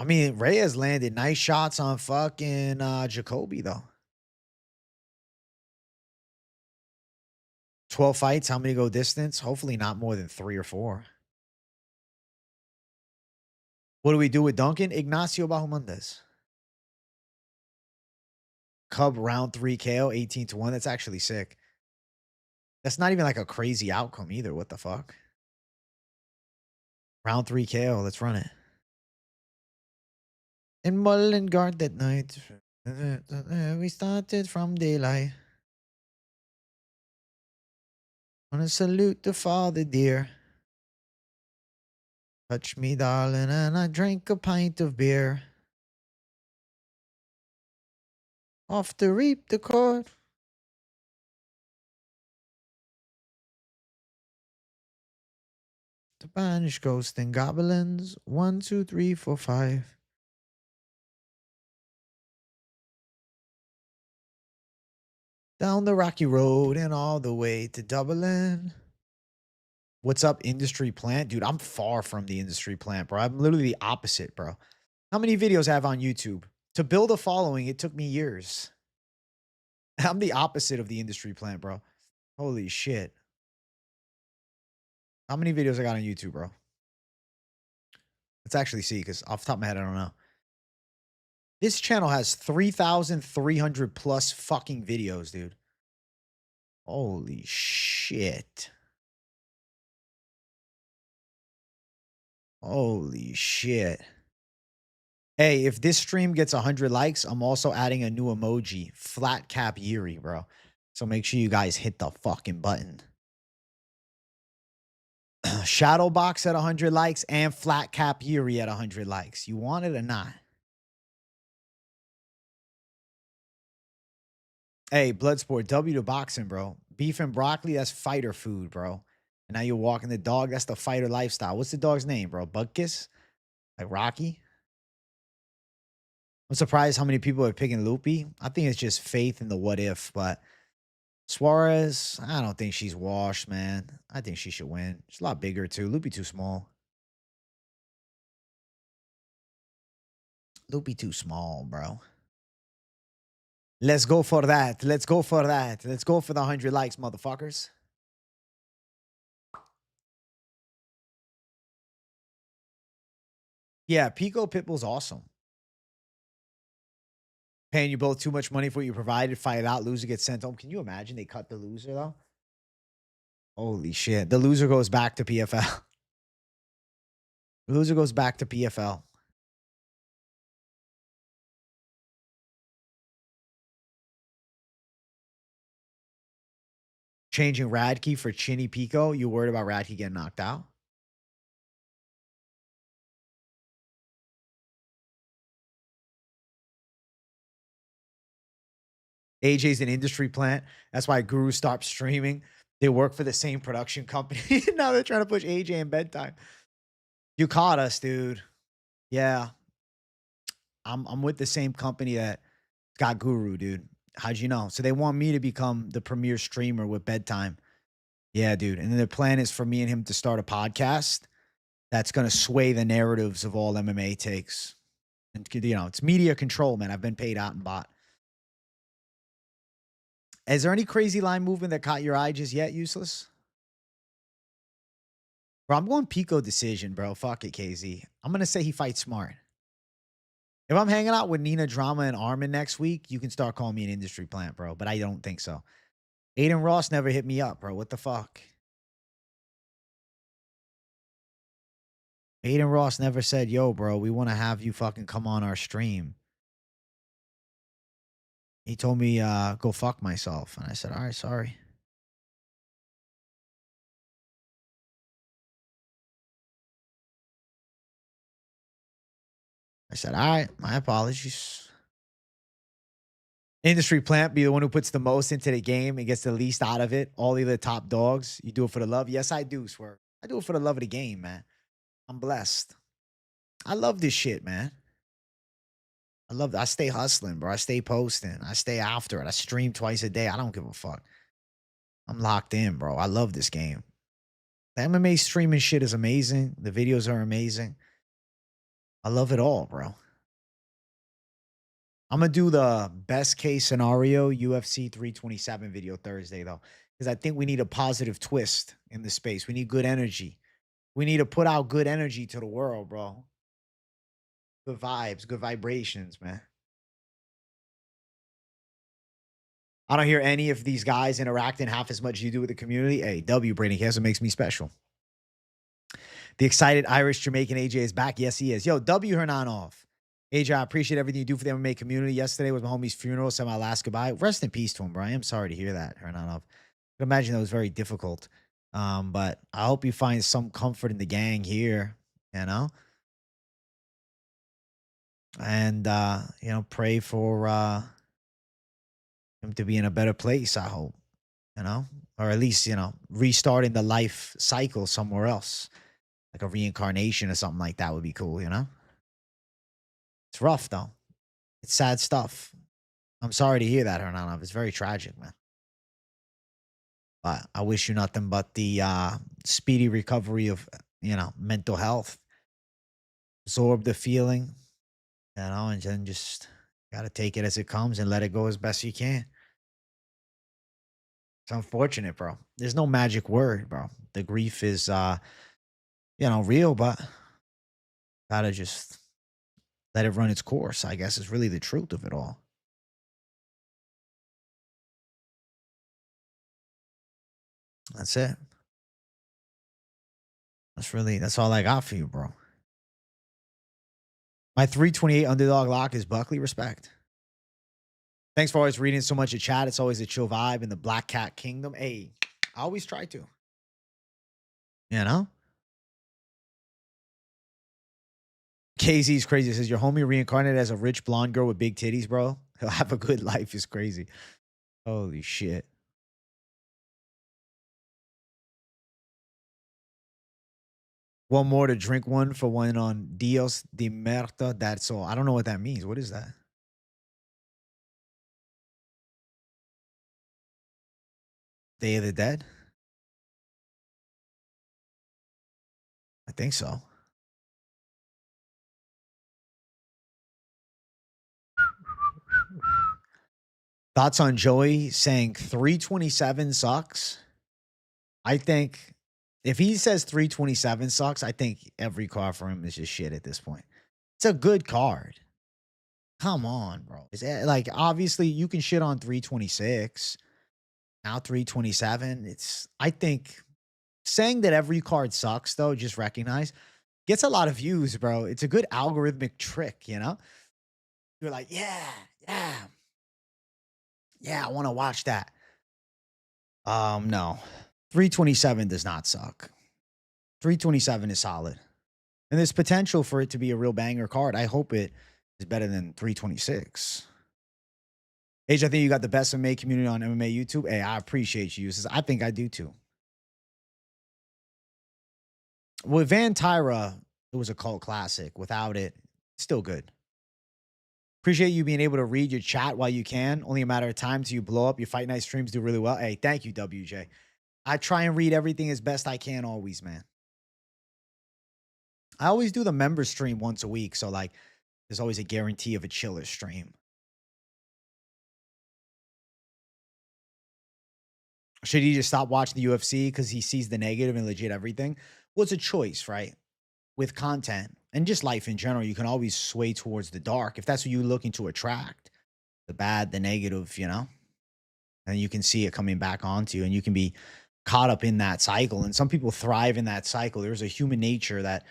I mean, Reyes landed nice shots on fucking Jacoby, though. 12 fights. How many go distance? Hopefully not more than 3 or 4. What do we do with Duncan? Ignacio Bahamondes. Cub round 3 KO, 18-1. That's actually sick. That's not even like a crazy outcome either. What the fuck? Round 3 KO. Let's run it. In Mullingar that night, we started from daylight. Wanna salute the father dear. Touch me, darling, and I drank a pint of beer. Off to reap the cord. The Spanish ghost and goblins. 1, 2, 3, 4, 5. Down the rocky road and all the way to Dublin. What's up, industry plant? Dude, I'm far from the industry plant, bro. I'm literally the opposite, bro. How many videos I have on YouTube? To build a following, it took me years. I'm the opposite of the industry plant, bro. Holy shit. How many videos I got on YouTube, bro? Let's actually see, because off the top of my head, I don't know. This channel has 3,300 plus fucking videos, dude. Holy shit. Holy shit. Hey, if this stream gets 100 likes, I'm also adding a new emoji, flat cap Yuri, bro. So make sure you guys hit the fucking button. Shadow box at 100 likes and flat cap Yuri at 100 likes. You want it or not? Hey, Bloodsport, W to boxing, bro. Beef and broccoli, that's fighter food, bro. And now you're walking the dog, that's the fighter lifestyle. What's the dog's name, bro? Bugkiss? Like Rocky? I'm surprised how many people are picking Lupe. I think it's just faith in the what if, but Suarez, I don't think she's washed, man. I think she should win. She's a lot bigger, too. Lupe too small. Lupe too small, bro. Let's go for that. Let's go for that. Let's go for the 100 likes, motherfuckers. Yeah, Pico Pitbull's awesome. Paying you both too much money for what you provided, fight it out, loser gets sent home. Can you imagine they cut the loser, though? Holy shit. The loser goes back to PFL. The loser goes back to PFL. Changing Radtke for Chinny Pico. You worried about Radtke getting knocked out? AJ's an industry plant. That's why Guru stopped streaming. They work for the same production company. Now they're trying to push AJ in bedtime. You caught us, dude. Yeah. I'm with the same company that got Guru, dude. How'd you know? So they want me to become the premier streamer with bedtime. Yeah, dude. And then the plan is for me and him to start a podcast that's going to sway the narratives of all MMA takes. And, you know, it's media control, man. I've been paid out and bought. Is there any crazy line movement that caught your eye just yet, Useless? Bro, I'm going Pico decision, bro. Fuck it, KZ. I'm going to say he fights smart. If I'm hanging out with Nina Drama and Armin next week, you can start calling me an industry plant, bro. But I don't think so. Aiden Ross never hit me up, bro. What the fuck? Aiden Ross never said, yo, bro, we want to have you fucking come on our stream. He told me, go fuck myself. And I said, all right, sorry. I said, all right, my apologies. Industry plant, be the one who puts the most into the game and gets the least out of it. All the other top dogs, you do it for the love. Yes, I do, swear. I do it for the love of the game, man. I'm blessed. I love this shit, man. I stay hustling, bro. I stay posting. I stay after it. I stream twice a day. I don't give a fuck. I'm locked in, bro. I love this game. The MMA streaming shit is amazing. The videos are amazing. I love it all, bro. I'm going to do the best case scenario UFC 327 video Thursday, though, because I think we need a positive twist in the space. We need good energy. We need to put out good energy to the world, bro. Good vibes, good vibrations, man. I don't hear any of these guys interacting half as much as you do with the community. Hey, W, Brady Kessler makes me special. The excited Irish Jamaican AJ is back. Yes, he is. Yo, W Hernanov. AJ, I appreciate everything you do for the MMA community. Yesterday was my homie's funeral. Said my last goodbye. Rest in peace to him, bro. I am sorry to hear that, Hernanov. I can imagine that was very difficult. But I hope you find some comfort in the gang here, you know? And, you know, pray for him to be in a better place, I hope, you know? Or at least, you know, restarting the life cycle somewhere else. Like a reincarnation or something like that would be cool, you know? It's rough, though. It's sad stuff. I'm sorry to hear that, Hernanov. It's very tragic, man. But I wish you nothing but the speedy recovery of, you know, mental health. Absorb the feeling, you know, and then just got to take it as it comes and let it go as best you can. It's unfortunate, bro. There's no magic word, bro. The grief is, you know, real, but gotta just let it run its course, I guess, is really the truth of it all. That's it. That's all I got for you, bro. My 328 underdog lock is Buckley. Respect. Thanks for always reading so much of chat. It's always a chill vibe in the Black Cat Kingdom. Hey, I always try to. You know? KZ's crazy. It says, your homie reincarnated as a rich blonde girl with big titties, bro. He'll have a good life. Is crazy. Holy shit. One more to drink one for one on Dios de Merta. That's all. I don't know what that means. What is that? Day of the Dead? I think so. Thoughts on Joey saying 327 sucks? I think if he says 327 sucks, I think every card for him is just shit at this point. It's a good card. Come on, bro. Like, obviously, you can shit on 326. Now 327. I think saying that every card sucks, though, just recognize, gets a lot of views, bro. It's a good algorithmic trick, you know? You're like, yeah, I want to watch that. No. 327 does not suck. 327 is solid. And there's potential for it to be a real banger card. I hope it is better than 326. Age, I think you got the best MMA community on MMA YouTube. Hey, I appreciate you. I think I do too. With Van Tyra, it was a cult classic. Without it, still good. Appreciate you being able to read your chat while you can. Only a matter of time till you blow up. Your Fight Night streams do really well. Hey, thank you, WJ. I try and read everything as best I can always, man. I always do the member stream once a week. So, like, there's always a guarantee of a chiller stream. Should he just stop watching the UFC because he sees the negative and legit everything? Well, it's a choice, right? With content and just life in general, you can always sway towards the dark if that's what you're looking to attract. The bad, the negative, you know? And you can see it coming back onto you and you can be caught up in that cycle. And some people thrive in that cycle. There's a human nature that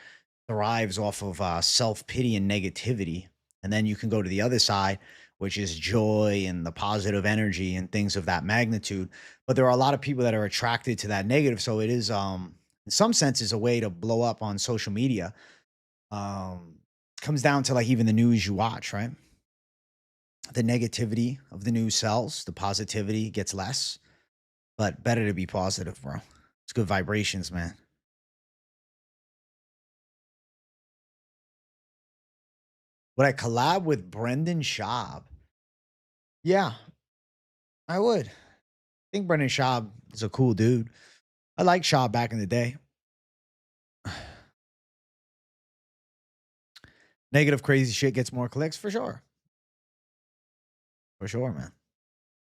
thrives off of self-pity and negativity. And then you can go to the other side, which is joy and the positive energy and things of that magnitude. But there are a lot of people that are attracted to that negative. So it is, in some senses, a way to blow up on social media. Comes down to like even the news you watch, right? The negativity of the news sells, the positivity gets less, but better to be positive, bro. It's good vibrations, man. Would I collab with Brendan Schaub? Yeah, I would. I think Brendan Schaub is a cool dude. I liked Schaub back in the day. Negative crazy shit gets more clicks for sure. For sure, man.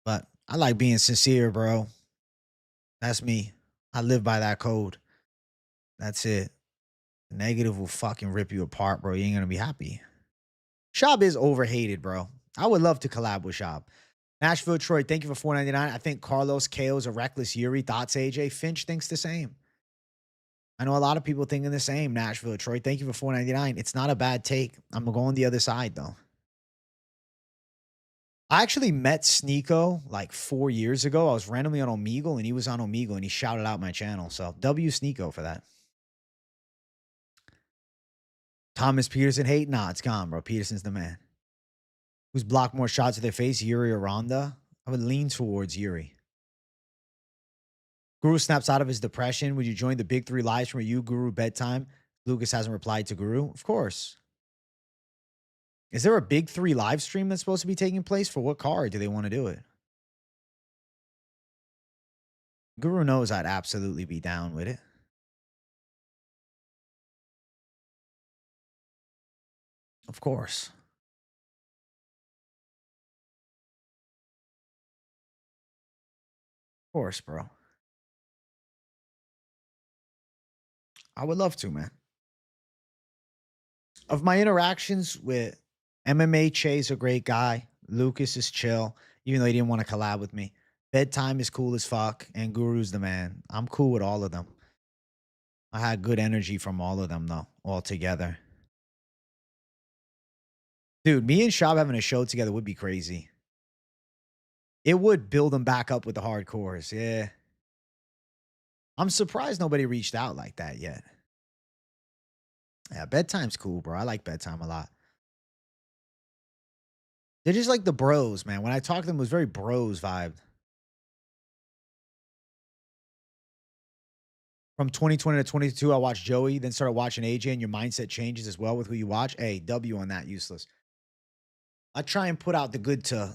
But I like being sincere, bro. That's me. I live by that code. That's it. The negative will fucking rip you apart, bro. You ain't gonna be happy. Schaub is overhated, bro. I would love to collab with Schaub. Nashville, Detroit, thank you for $4.99. I think Carlos KO's a reckless Yuri. Thoughts, AJ? Finch thinks the same. I know a lot of people thinking the same. Nashville, Detroit, thank you for $4.99. It's not a bad take. I'm going to go on the other side, though. I actually met Sneeko like 4 years ago. I was randomly on Omegle, and he was on Omegle, and he shouted out my channel. So, W Sneeko for that. Thomas Peterson hate? Nah, it's gone, bro. Peterson's the man. Who's blocked more shots to their face, Yuri or Ronda? I would lean towards Yuri. Guru snaps out of his depression. Would you join the Big Three live stream? Are you Guru bedtime? Lucas hasn't replied to Guru. Of course. Is there a Big Three live stream that's supposed to be taking place? For what card do they want to do it? Guru knows I'd absolutely be down with it. Of course. Of course, bro. I would love to, man. Of my interactions with MMA, Che's a great guy. Lucas is chill, even though he didn't want to collab with me. Bedtime is cool as fuck, and Guru's the man. I'm cool with all of them. I had good energy from all of them, though, all together. Dude, me and Shab having a show together would be crazy. It would build them back up with the hardcores. Yeah. I'm surprised nobody reached out like that yet. Yeah, bedtime's cool, bro. I like bedtime a lot. They're just like the bros, man. When I talked to them, it was very bros vibe. From 2020 to 22, I watched Joey, then started watching AJ, and your mindset changes as well with who you watch. Hey, W on that, useless. I try and put out the good to,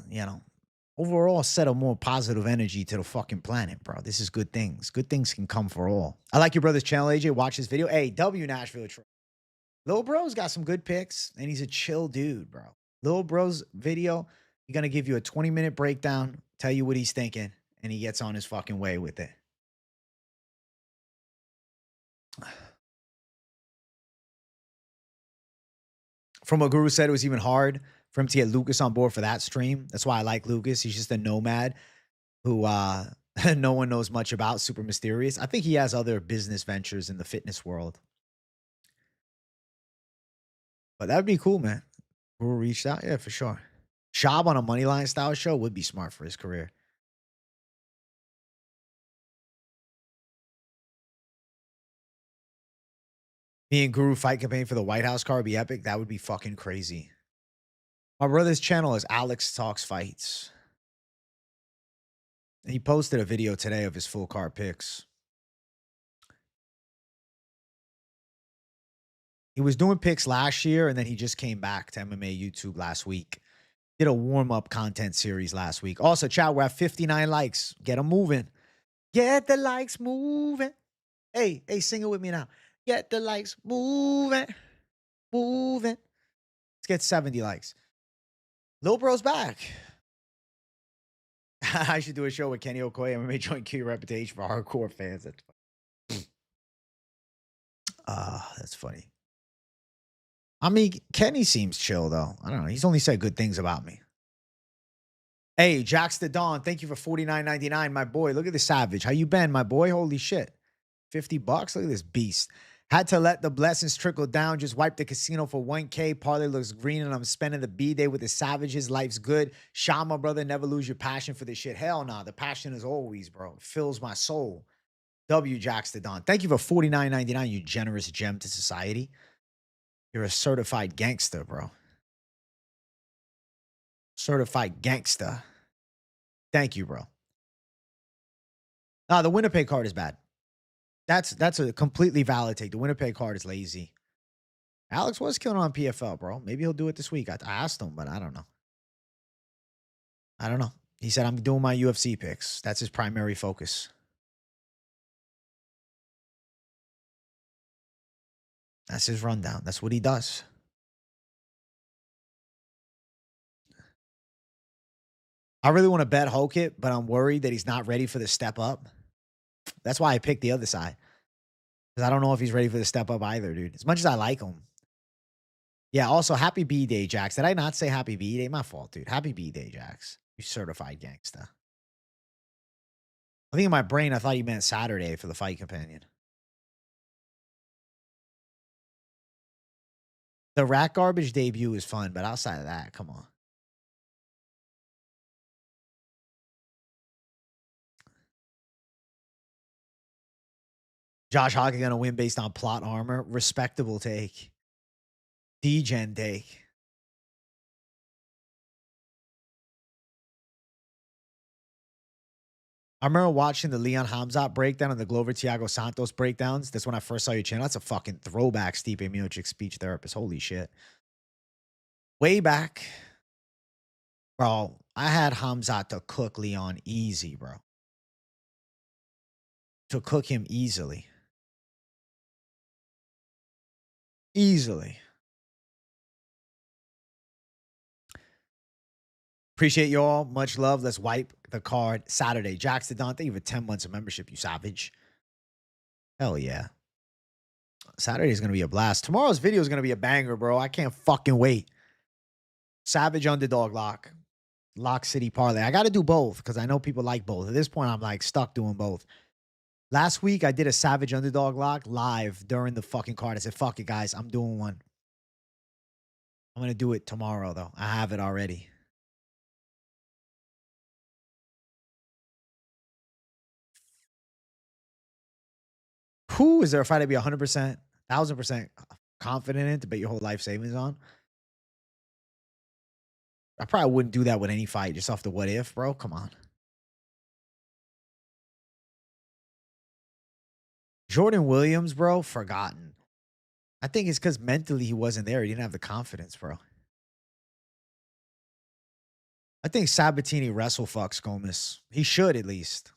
overall set a more positive energy to the fucking planet, bro. This is good things. Good things can come for all. I like your brother's channel, AJ. Watch this video. Hey, W Nashville. Lil Bro's got some good picks, and he's a chill dude, bro. Lil Bro's video, he's going to give you a 20-minute breakdown, tell you what he's thinking, and he gets on his fucking way with it. From what Guru said, it was even hard for him to get Lucas on board for that stream. That's why I like Lucas. He's just a nomad who no one knows much about, super mysterious. I think he has other business ventures in the fitness world. But that would be cool, man. Guru reached out? Yeah, for sure. Shab on a Moneyline style show would be smart for his career. Me and Guru fight campaign for the White House car would be epic. That would be fucking crazy. My brother's channel is Alex Talks Fights. And he posted a video today of his full car picks. He was doing picks last year, and then he just came back to MMA YouTube last week. Did a warm-up content series last week. Also, chat, we're at 59 likes. Get them moving. Get the likes moving. Hey, sing it with me now. Get the likes moving. Moving. Let's get 70 likes. Lil Bro's back. I should do a show with Kenny Okoye. MMA joint Q reputation for hardcore fans. That's funny. That's funny. I mean, Kenny seems chill, though. I don't know. He's only said good things about me. Hey, Jax the Dawn, thank you for $49.99, my boy. Look at the savage. How you been, my boy? Holy shit. $50? Look at this beast. Had to let the blessings trickle down. Just wiped the casino for 1K. Parlay looks green, and I'm spending the B-Day with the savages. Life's good. Shama, brother, never lose your passion for this shit. Hell nah. The passion is always, bro. It fills my soul. W. Jax the Dawn. Thank you for $49.99, you generous gem to society. You're a certified gangster, bro. Certified gangster. Thank you, bro. Nah, the Winnipeg card is bad. That's a completely valid take. The Winnipeg card is lazy. Alex was killing on PFL, bro. Maybe he'll do it this week. I asked him, but I don't know. I don't know. He said, I'm doing my UFC picks. That's his primary focus. That's his rundown. That's what he does. I really want to bet Hokit, but I'm worried that he's not ready for the step up. That's why I picked the other side. Because I don't know if he's ready for the step up either, dude. As much as I like him. Yeah, also, happy B-Day, Jax. Did I not say happy B-Day? My fault, dude. Happy B-Day, Jax. You certified gangsta. I think in my brain, I thought you meant Saturday for the fight companion. The Rat Garbage debut is fun, but outside of that, come on. Josh Hokit going to win based on plot armor. Respectable take. D-gen take. I remember watching the Leon Khamzat breakdown and the Glover Thiago Santos breakdowns. That's when I first saw your channel. That's a fucking throwback, Stipe Miocic speech therapist. Holy shit. Way back. Bro, I had Khamzat to cook Leon easy, bro. To cook him easily. Easily. Appreciate you all. Much love. Let's wipe the card Saturday. Jax the Don, thank you for 10 months of membership, you savage. Hell yeah. Saturday is going to be a blast. Tomorrow's video is going to be a banger, bro. I can't fucking wait. Savage underdog lock. Lock City parlay. I got to do both because I know people like both. At this point, I'm like stuck doing both. Last week, I did a Savage underdog lock live during the fucking card. I said, fuck it, guys. I'm doing one. I'm going to do it tomorrow, though. I have it already. Who is there a fight to be 100%, 1,000% confident in to bet your whole life savings on? I probably wouldn't do that with any fight just off the what if, bro. Come on. Jordan Williams, bro, forgotten. I think it's because mentally he wasn't there. He didn't have the confidence, bro. I think Sabatini wrestle fucks Gomez. He should at least.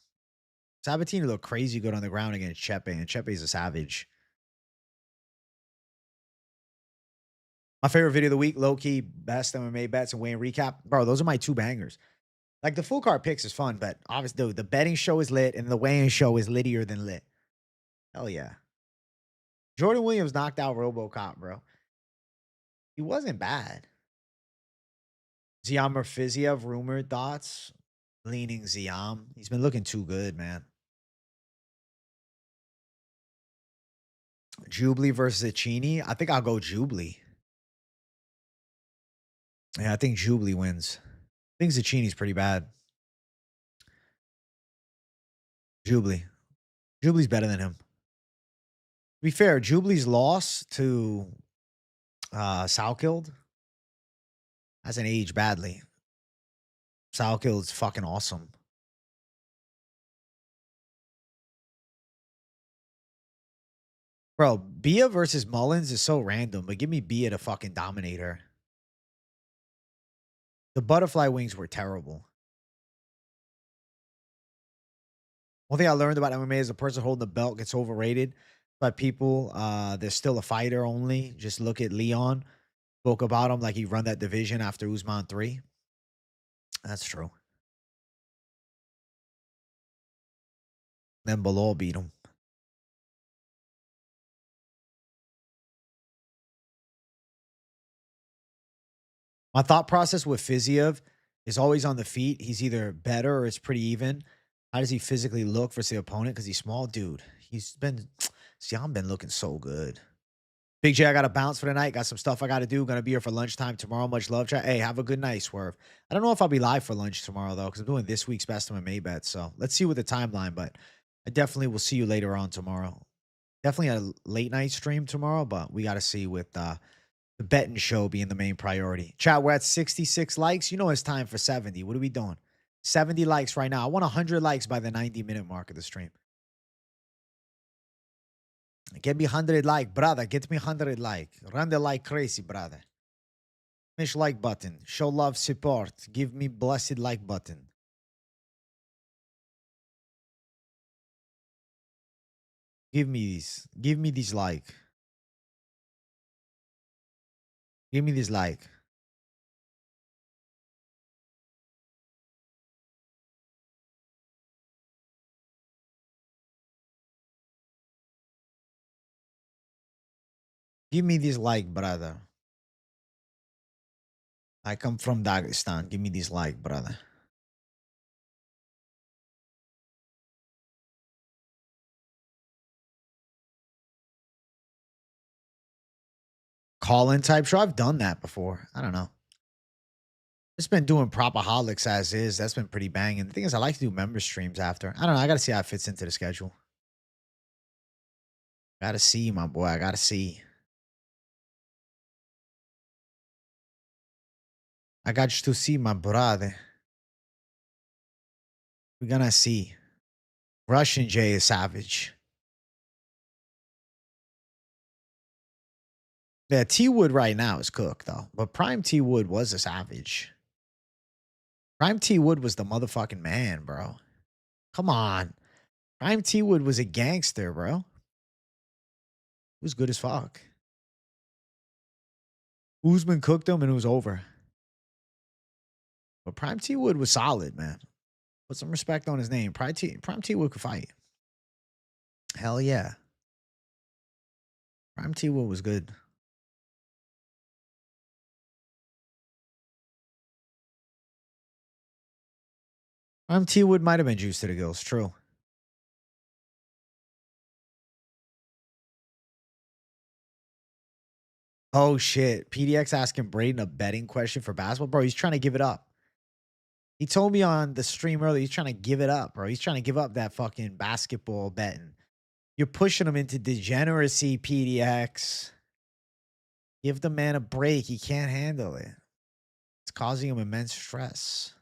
Sabatini looked crazy good on the ground against Chepe, and Chepe's a savage. My favorite video of the week, low-key, best MMA bets and weigh-in recap. Bro, those are my two bangers. Like, the full card picks is fun, but obviously the betting show is lit, and the weigh-in show is littier than lit. Hell yeah. Jordan Williams knocked out RoboCop, bro. He wasn't bad. Ziam Fiziev, rumored thoughts. Leaning Ziam. He's been looking too good, man. Jubilee versus Zacchini. I think I'll go Jubilee. Yeah, I think Jubilee wins. I think Zacchini's pretty bad. Jubilee. Jubilee's better than him. To be fair, Jubilee's loss to Salkild hasn't aged badly. Salkild's fucking awesome. Bro, Bia versus Mullins is so random, but give me Bia to fucking dominate her. The butterfly wings were terrible. One thing I learned about MMA is the person holding the belt gets overrated by people. There's still a fighter only. Just look at Leon. Spoke about him like he run that division after Usman 3. That's true. Then Bilal beat him. My thought process with Fiziev is always on the feet. He's either better or it's pretty even. How does he physically look versus the opponent? Because he's small, dude. Siam been looking so good. Big J, I got to bounce for the night. Got some stuff I got to do. Going to be here for lunchtime tomorrow. Much love, chat. Hey, have a good night, Swerve. I don't know if I'll be live for lunch tomorrow, though, because I'm doing this week's Best MMA Bet. So let's see with the timeline, but I definitely will see you later on tomorrow. Definitely a late night stream tomorrow, but we got to see with the betting show being the main priority. Chat, we're at 66 likes. You know it's time for 70. What are we doing? 70 likes right now. I want 100 likes by the 90-minute mark of the stream. Get me 100 like, brother. Get me 100 like. Run the like crazy, brother. Smash like button. Show love, support. Give me blessed like button. Give me these. Give me these like. Give me this like. Give me this like, brother. I come from Dagestan. Give me this like, brother. Call-in type show. I've done that before. I don't know. Just been doing Propaholics as is. That's been pretty banging. The thing is, I like to do member streams after. I don't know. I got to see how it fits into the schedule. Got to see, my boy. I got to see. I got to see, my brother. We're going to see. Russian J is savage. Yeah, T Wood right now is cooked, though. But Prime T Wood was a savage. Prime T Wood was the motherfucking man, bro. Come on. Prime T Wood was a gangster, bro. He was good as fuck. Usman cooked him and it was over. But Prime T Wood was solid, man. Put some respect on his name. Prime T Wood could fight. Hell yeah. Prime T Wood was good. Prime T Wood might have been juiced to the gills. True. Oh shit. PDX asking Braden a betting question for basketball. Bro, he's trying to give it up. He told me on the stream earlier, he's trying to give it up, bro. He's trying to give up that fucking basketball betting. You're pushing him into degeneracy, PDX. Give the man a break. He can't handle it. It's causing him immense stress.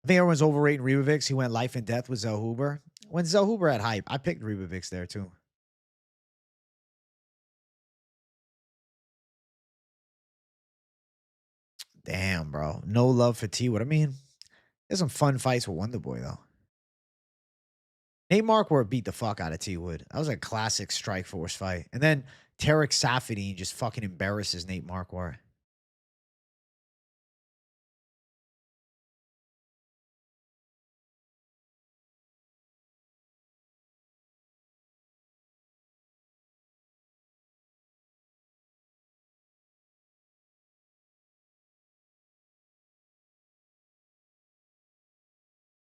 I think everyone's overrating Ribovics. He went life and death with Zellhuber. When Zellhuber had hype, I picked Ribovics there too. Damn, bro. No love for T. What I mean, there's some fun fights with Wonderboy though. Nate Marquardt beat the fuck out of T Wood. That was a classic Strike Force fight. And then Tarek Safadine just fucking embarrasses Nate Marquardt.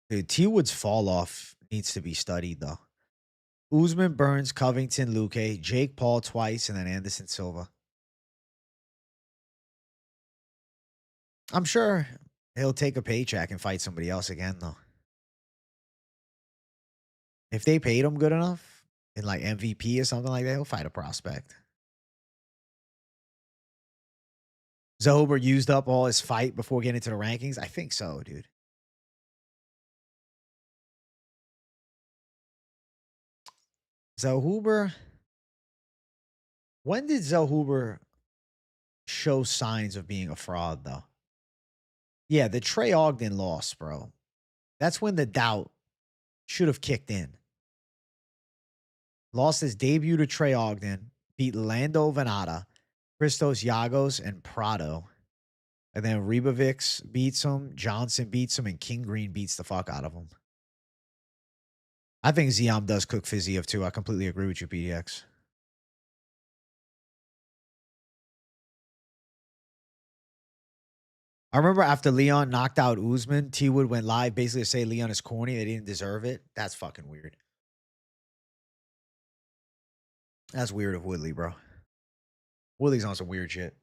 Dude, T Wood's fall off needs to be studied though. Usman, Burns, Covington, Luque, Jake Paul twice, and then Anderson Silva. I'm sure he'll take a paycheck and fight somebody else again, though. If they paid him good enough in like MVP or something like that, he'll fight a prospect. Zellhuber used up all his fight before getting into the rankings? I think so, dude. Zellhuber. When did Zellhuber show signs of being a fraud, though? Yeah, the Trey Ogden loss, bro. That's when the doubt should have kicked in. Lost his debut to Trey Ogden, beat Lando Venata, Christos Yagos, and Prado. And then Ribovics beats him, Johnson beats him, and King Green beats the fuck out of him. I think Ziam does cook Fiziev too. I completely agree with you, PDX. I remember after Leon knocked out Usman, T Wood went live basically to say Leon is corny. They didn't deserve it. That's fucking weird. That's weird of Woodley, bro. Woodley's on some weird shit.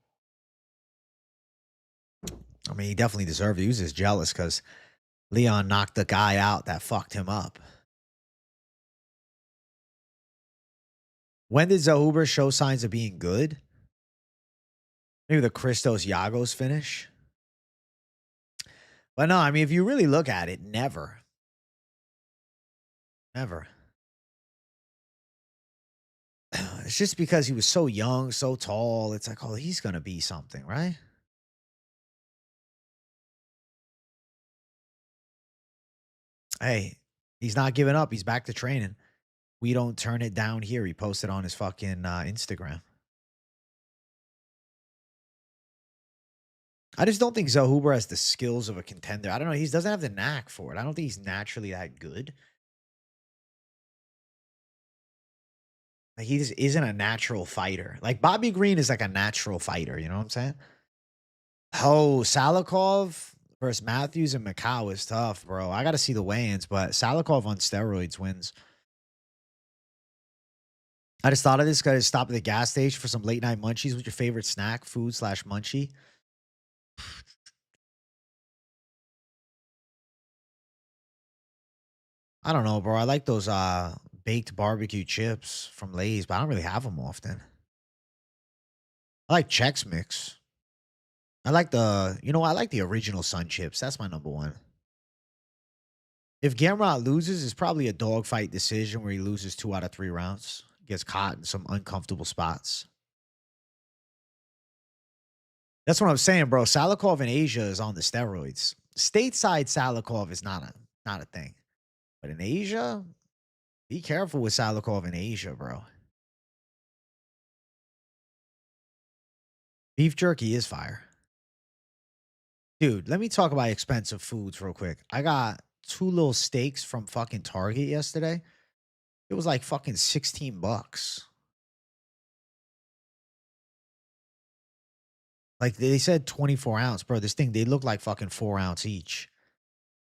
I mean, he definitely deserved it. He was just jealous because Leon knocked the guy out that fucked him up. When did Zellhuber show signs of being good? Maybe the Christos Yagos finish. But no, I mean, if you really look at it, never. Never. It's just because he was so young, so tall. It's like, oh, he's going to be something, right? Hey, he's not giving up. He's back to training. We don't turn it down here. He posted on his fucking Instagram. I just don't think Zellhuber has the skills of a contender. I don't know. He doesn't have the knack for it. I don't think he's naturally that good. Like, he just isn't a natural fighter. Like, Bobby Green is like a natural fighter. You know what I'm saying? Oh, Salikov versus Matthews and Macau is tough, bro. I got to see the weigh-ins, but Salikov on steroids wins. I just thought of this. Got to stop at the gas station for some late-night munchies. What's your favorite snack, food / munchie? I don't know, bro. I like those baked barbecue chips from Lay's, but I don't really have them often. I like Chex Mix. I like I like the original Sun chips. That's my number one. If Gamrot loses, it's probably a dogfight decision where he loses 2 out of 3 rounds. Gets caught in some uncomfortable spots. That's what I'm saying, bro. Salikov in Asia is on the steroids. Stateside Salikov is not a thing. But in Asia, be careful with Salikov in Asia, bro. Beef jerky is fire. Dude, let me talk about expensive foods real quick. I got 2 little steaks from fucking Target yesterday. It was like fucking $16. Like they said 24 ounce, bro. This thing, they look like fucking 4 ounce each.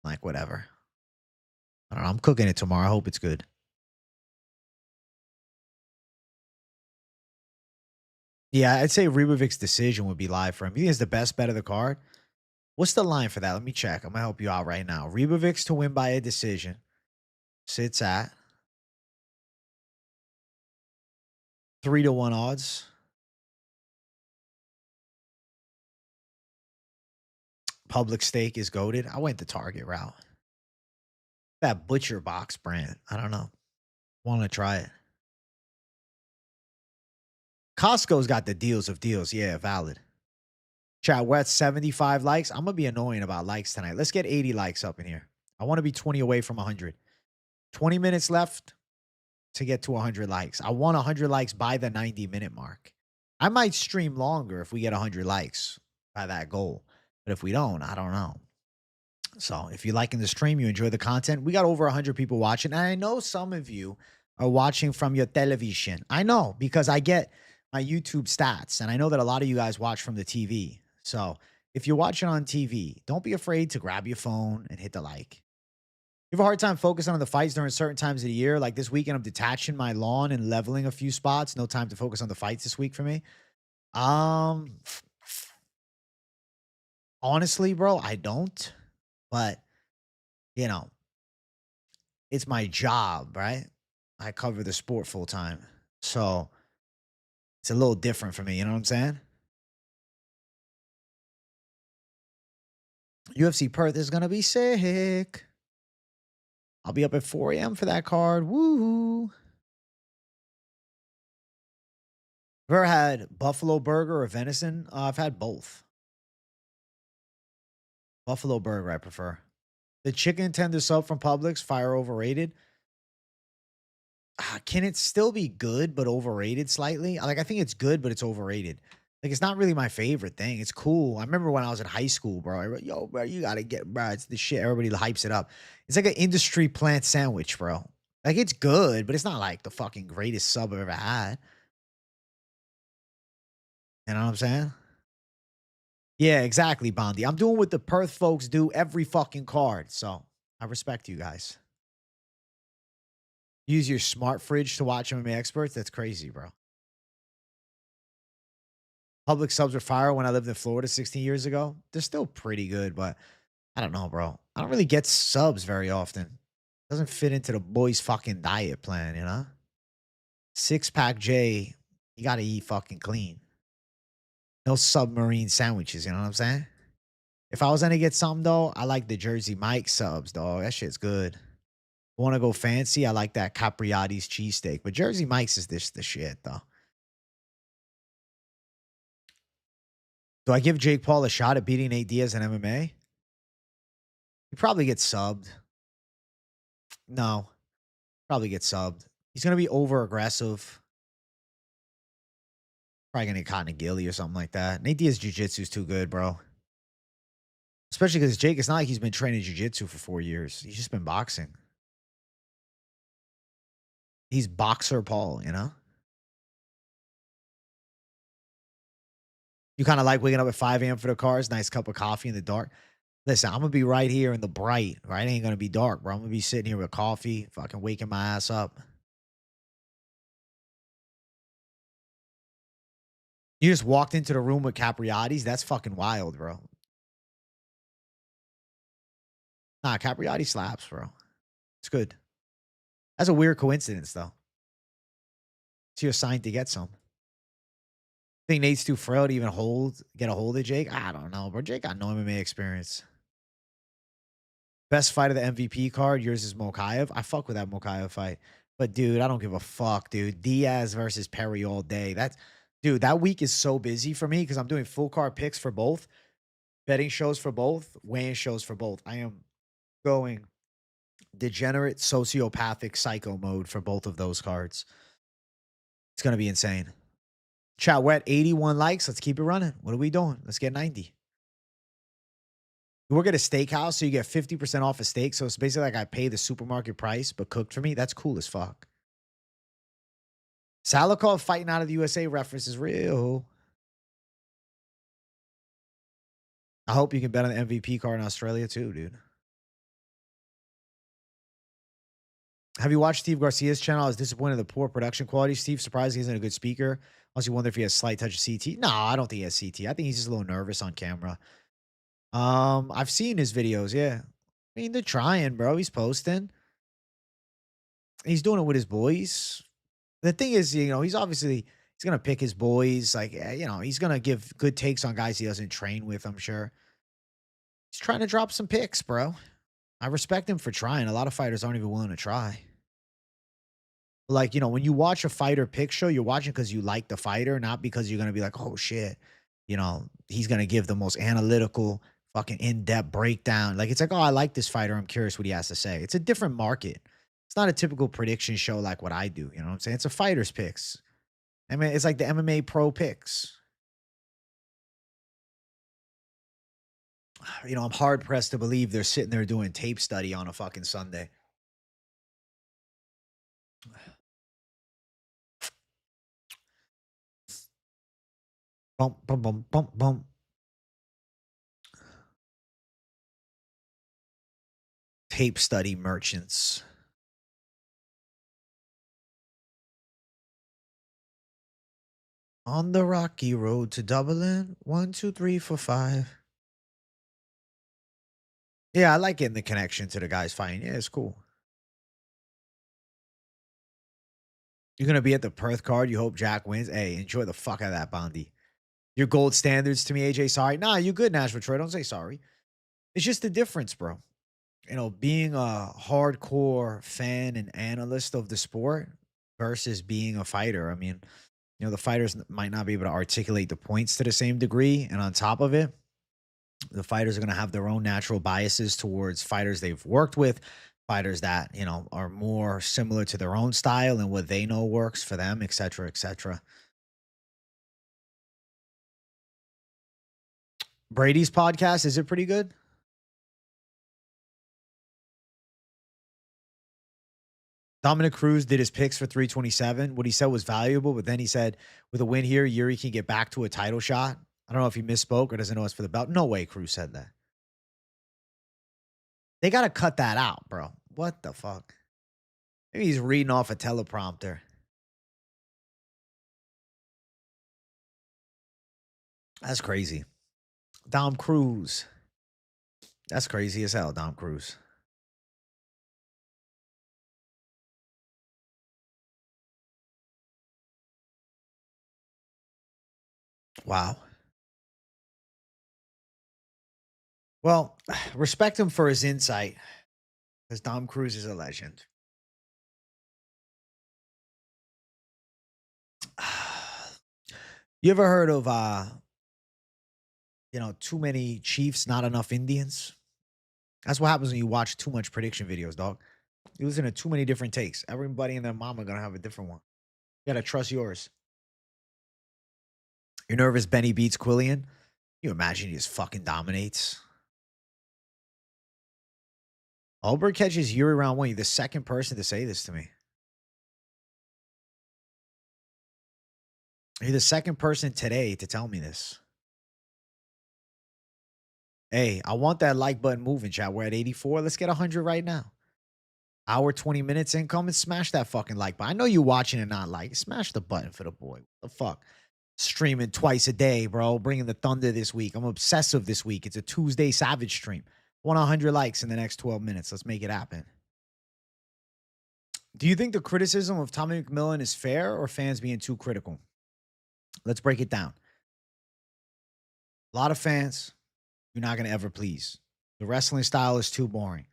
Like, whatever. I don't know. I'm cooking it tomorrow. I hope it's good. Yeah, I'd say Ribovics decision would be live for him. You think it's the best bet of the card? What's the line for that? Let me check. I'm gonna help you out right now. Ribovics to win by a decision sits at 3-1 odds. Public stake is goaded. I went the target route. That Butcher Box brand. I don't know. Want to try it. Costco's got the deals of deals. Yeah, valid. Chat, we're at 75 likes. I'm going to be annoying about likes tonight. Let's get 80 likes up in here. I want to be 20 away from 100. 20 minutes left to get to 100 likes. I want 100 likes by the 90-minute mark. I might stream longer if we get 100 likes by that goal. But if we don't, I don't know. So if you're liking the stream, you enjoy the content, we got over 100 people watching. And I know some of you are watching from your television. I know because I get my YouTube stats. And I know that a lot of you guys watch from the TV. So if you're watching on TV, don't be afraid to grab your phone and hit the like. You have a hard time focusing on the fights during certain times of the year. Like this weekend, I'm detaching my lawn and leveling a few spots. No time to focus on the fights this week for me. Honestly, bro, I don't. But, you know, it's my job, right? I cover the sport full time. So it's a little different for me. You know what I'm saying? UFC Perth is going to be sick. I'll be up at 4 a.m. for that card. Woo! Ever had buffalo burger or venison? I've had both. Buffalo burger, I prefer. The chicken tender sub from Publix, fire overrated. Can it still be good but overrated slightly? Like I think it's good, but it's overrated. Like it's not really my favorite thing. It's cool. I remember when I was in high school, bro. Yo, bro, you gotta get, bro. It's the shit. Everybody hypes it up. It's like an industry plant sandwich, bro. Like it's good, but it's not like the fucking greatest sub I've ever had. You know what I'm saying? Yeah, exactly, Bondi. I'm doing what the Perth folks do every fucking card. So I respect you guys. Use your smart fridge to watch MMA experts. That's crazy, bro. Public subs were fire when I lived in Florida 16 years ago. They're still pretty good, but I don't know, bro. I don't really get subs very often. Doesn't fit into the boys' fucking diet plan, you know? Six-pack J, you gotta eat fucking clean. No submarine sandwiches, you know what I'm saying? If I was gonna get something, though, I like the Jersey Mike subs, dog. That shit's good. Want to go fancy? I like that Capriati's cheesesteak. But Jersey Mike's is the shit, though. Do I give Jake Paul a shot at beating Nate Diaz in MMA? He probably gets subbed. No, probably gets subbed. He's going to be over aggressive. Probably going to get caught in a gilly or something like that. Nate Diaz jiu-jitsu is too good, bro. Especially because Jake, it's not like he's been training jiu-jitsu for 4 years. He's just been boxing. He's boxer Paul, you know? You kind of like waking up at 5 a.m. for the cars, nice cup of coffee in the dark. Listen, I'm going to be right here in the bright, right? It ain't going to be dark, bro. I'm going to be sitting here with coffee, fucking waking my ass up. You just walked into the room with Capriati's? That's fucking wild, bro. Nah, Capriati slaps, bro. It's good. That's a weird coincidence, though. It's your sign to get some. Think Nate's too frail to even get a hold of Jake? I don't know, bro. Jake got no MMA experience. Best fight of the MVP card. Yours is Mokaev. I fuck with that Mokaev fight. But, dude, I don't give a fuck, dude. Diaz versus Perry all day. Dude, that week is so busy for me because I'm doing full card picks for both, betting shows for both, weigh-in shows for both. I am going degenerate, sociopathic, psycho mode for both of those cards. It's going to be insane. Chat, we're at 81 likes. Let's keep it running. What are we doing? Let's get 90. You work at a steakhouse, so you get 50% off a steak. So it's basically like I pay the supermarket price, but cooked for me. That's cool as fuck. Salikov fighting out of the USA reference is real. I hope you can bet on the MVP card in Australia too, dude. Have you watched Steve Garcia's channel? I was disappointed in the poor production quality. Steve, surprised he isn't a good speaker. Also, wonder if he has slight touch of CT. No, I don't think he has CT. I think he's just a little nervous on camera. I've seen his videos. Yeah, I mean they're trying, bro. He's posting. He's doing it with his boys. The thing is, he's obviously he's gonna pick his boys. Like, he's gonna give good takes on guys he doesn't train with. I'm sure he's trying to drop some picks, bro. I respect him for trying. A lot of fighters aren't even willing to try. Like, when you watch a fighter pick show, you're watching because you like the fighter, not because you're gonna be like, oh shit, he's gonna give the most analytical, fucking in-depth breakdown. Like, it's like, oh, I like this fighter. I'm curious what he has to say. It's a different market. It's not a typical prediction show like what I do. You know what I'm saying? It's a fighter's picks. I mean, it's like the MMA pro picks. I'm hard pressed to believe they're sitting there doing tape study on a fucking Sunday. Bump, bump, bump, bump, bump. Tape study merchants. On the rocky road to Dublin. 1, 2, 3, 4, 5. Yeah, I like getting the connection to the guys fighting. Yeah, it's cool. You're gonna be at the Perth card. You hope Jack wins. Hey, enjoy the fuck out of that, Bondi. Your gold standards to me, AJ. Sorry. Nah, you good, Nashville Troy. Don't say sorry. It's just the difference, bro. Being a hardcore fan and analyst of the sport versus being a fighter. I mean, the fighters might not be able to articulate the points to the same degree. And on top of it, the fighters are going to have their own natural biases towards fighters they've worked with, fighters that, are more similar to their own style and what they know works for them, et cetera, et cetera. Brady's podcast, is it pretty good? Dominic Cruz did his picks for 327. What he said was valuable, but then he said, with a win here, Yuri can get back to a title shot. I don't know if he misspoke or doesn't know it's for the belt. No way Cruz said that. They got to cut that out, bro. What the fuck? Maybe he's reading off a teleprompter. That's crazy. Dom Cruz. That's crazy as hell, Dom Cruz. Wow. Well, respect him for his insight because Dom Cruz is a legend. You ever heard of too many Chiefs, not enough Indians? That's what happens when you watch too much prediction videos, dog. You listen to too many different takes. Everybody and their mama gonna have a different one. You gotta trust yours. You're nervous Benny beats Quillian? You imagine he just fucking dominates. Ulberg catches Yuri round 1. You're the second person to say this to me. You're the second person today to tell me this. Hey, I want that like button moving, chat. We're at 84. Let's get 100 right now. Hour 20 minutes in. Come and smash that fucking like button. I know you watching and not like. Smash the button for the boy. What the fuck? Streaming twice a day, bro. Bringing the thunder this week. I'm obsessive this week. It's a Tuesday Savage stream. I want 100 likes in the next 12 minutes. Let's make it happen. Do you think the criticism of Tommy McMillan is fair or fans being too critical? Let's break it down. A lot of fans, you're not going to ever please. The wrestling style is too boring.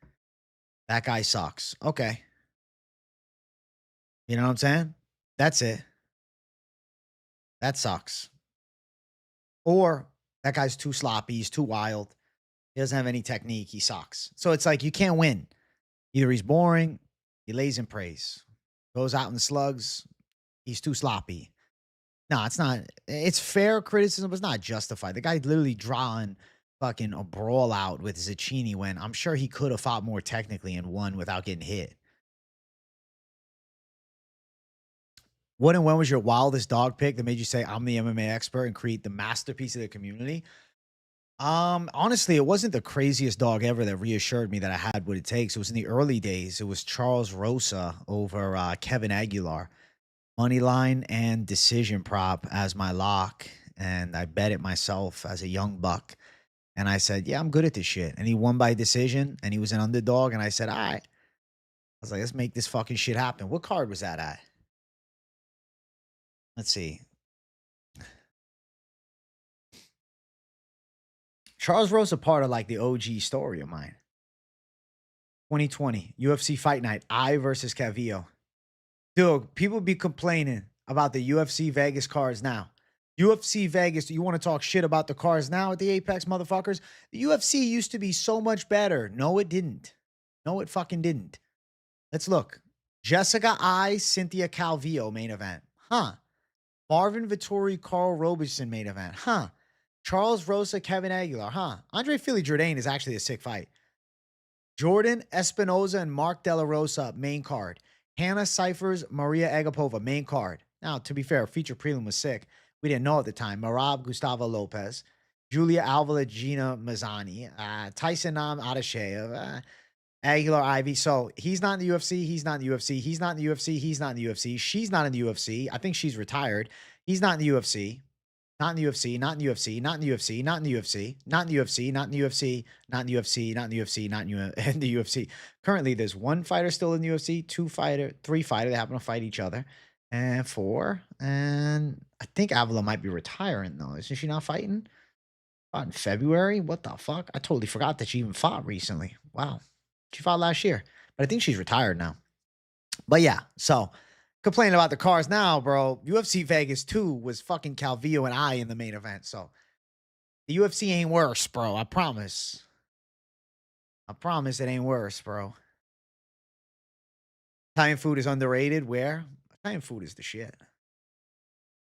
That guy sucks. Okay. You know what I'm saying? That's it. That sucks. Or that guy's too sloppy. He's too wild. He doesn't have any technique. He sucks. So it's like you can't win. Either he's boring, he lays in praise. Goes out in slugs, he's too sloppy. No, it's not. It's fair criticism, but it's not justified. The guy literally drawing fucking a brawl out with Zacchini when I'm sure he could have fought more technically and won without getting hit. What and when was your wildest dog pick that made you say, I'm the MMA expert and create the masterpiece of the community? Honestly, it wasn't the craziest dog ever that reassured me that I had what it takes. It was in the early days. It was Charles Rosa over Kevin Aguilar. Money line and decision prop as my lock. And I bet it myself as a young buck. And I said, yeah, I'm good at this shit. And he won by decision and he was an underdog. And I said, all right. I was like, let's make this fucking shit happen. What card was that at? Let's see. Charles Rosa part of like the OG story of mine. 2020 UFC Fight Night. I versus Cavillo. Dude, people be complaining about the UFC Vegas cards now. UFC Vegas, you want to talk shit about the cards now at the Apex, motherfuckers? The UFC used to be so much better. No, it didn't. No, it fucking didn't. Let's look. Jessica I, Cynthia Calvillo main event. Huh. Marvin Vittori, Carl Roberson main event. Huh. Charles Rosa, Kevin Aguilar. Huh. Andre Philly Jourdain is actually a sick fight. Jordan Espinoza and Mark De La Rosa main card. Hannah Cyphers, Maria Agapova main card. Now, to be fair, feature prelim was sick. We didn't know at the time. Marab Gustavo Lopez, Julia Alvala, Gina Mazzani, Tyson Nam Adeshev, Aguilar Ivy. So he's not in the UFC. He's not in the UFC. He's not in the UFC. He's not in the UFC. She's not in the UFC. I think she's retired. He's not in the UFC. Not in the UFC, not in the UFC, not in the UFC, not in the UFC, not in the UFC, not in the UFC, not in the UFC, not in the UFC, not in the UFC. Currently, there's one fighter still in the UFC, three fighter. They happen to fight each other, and four. And I think Avila might be retiring though. Isn't she not fighting? Fought in February. What the fuck? I totally forgot that she even fought recently. Wow, she fought last year, but I think she's retired now. But yeah, so complaining about the cars now, bro. UFC Vegas 2 was fucking Calvillo and I in the main event. So the UFC ain't worse, bro. I promise. I promise it ain't worse, bro. Italian food is underrated. Where? Italian food is the shit.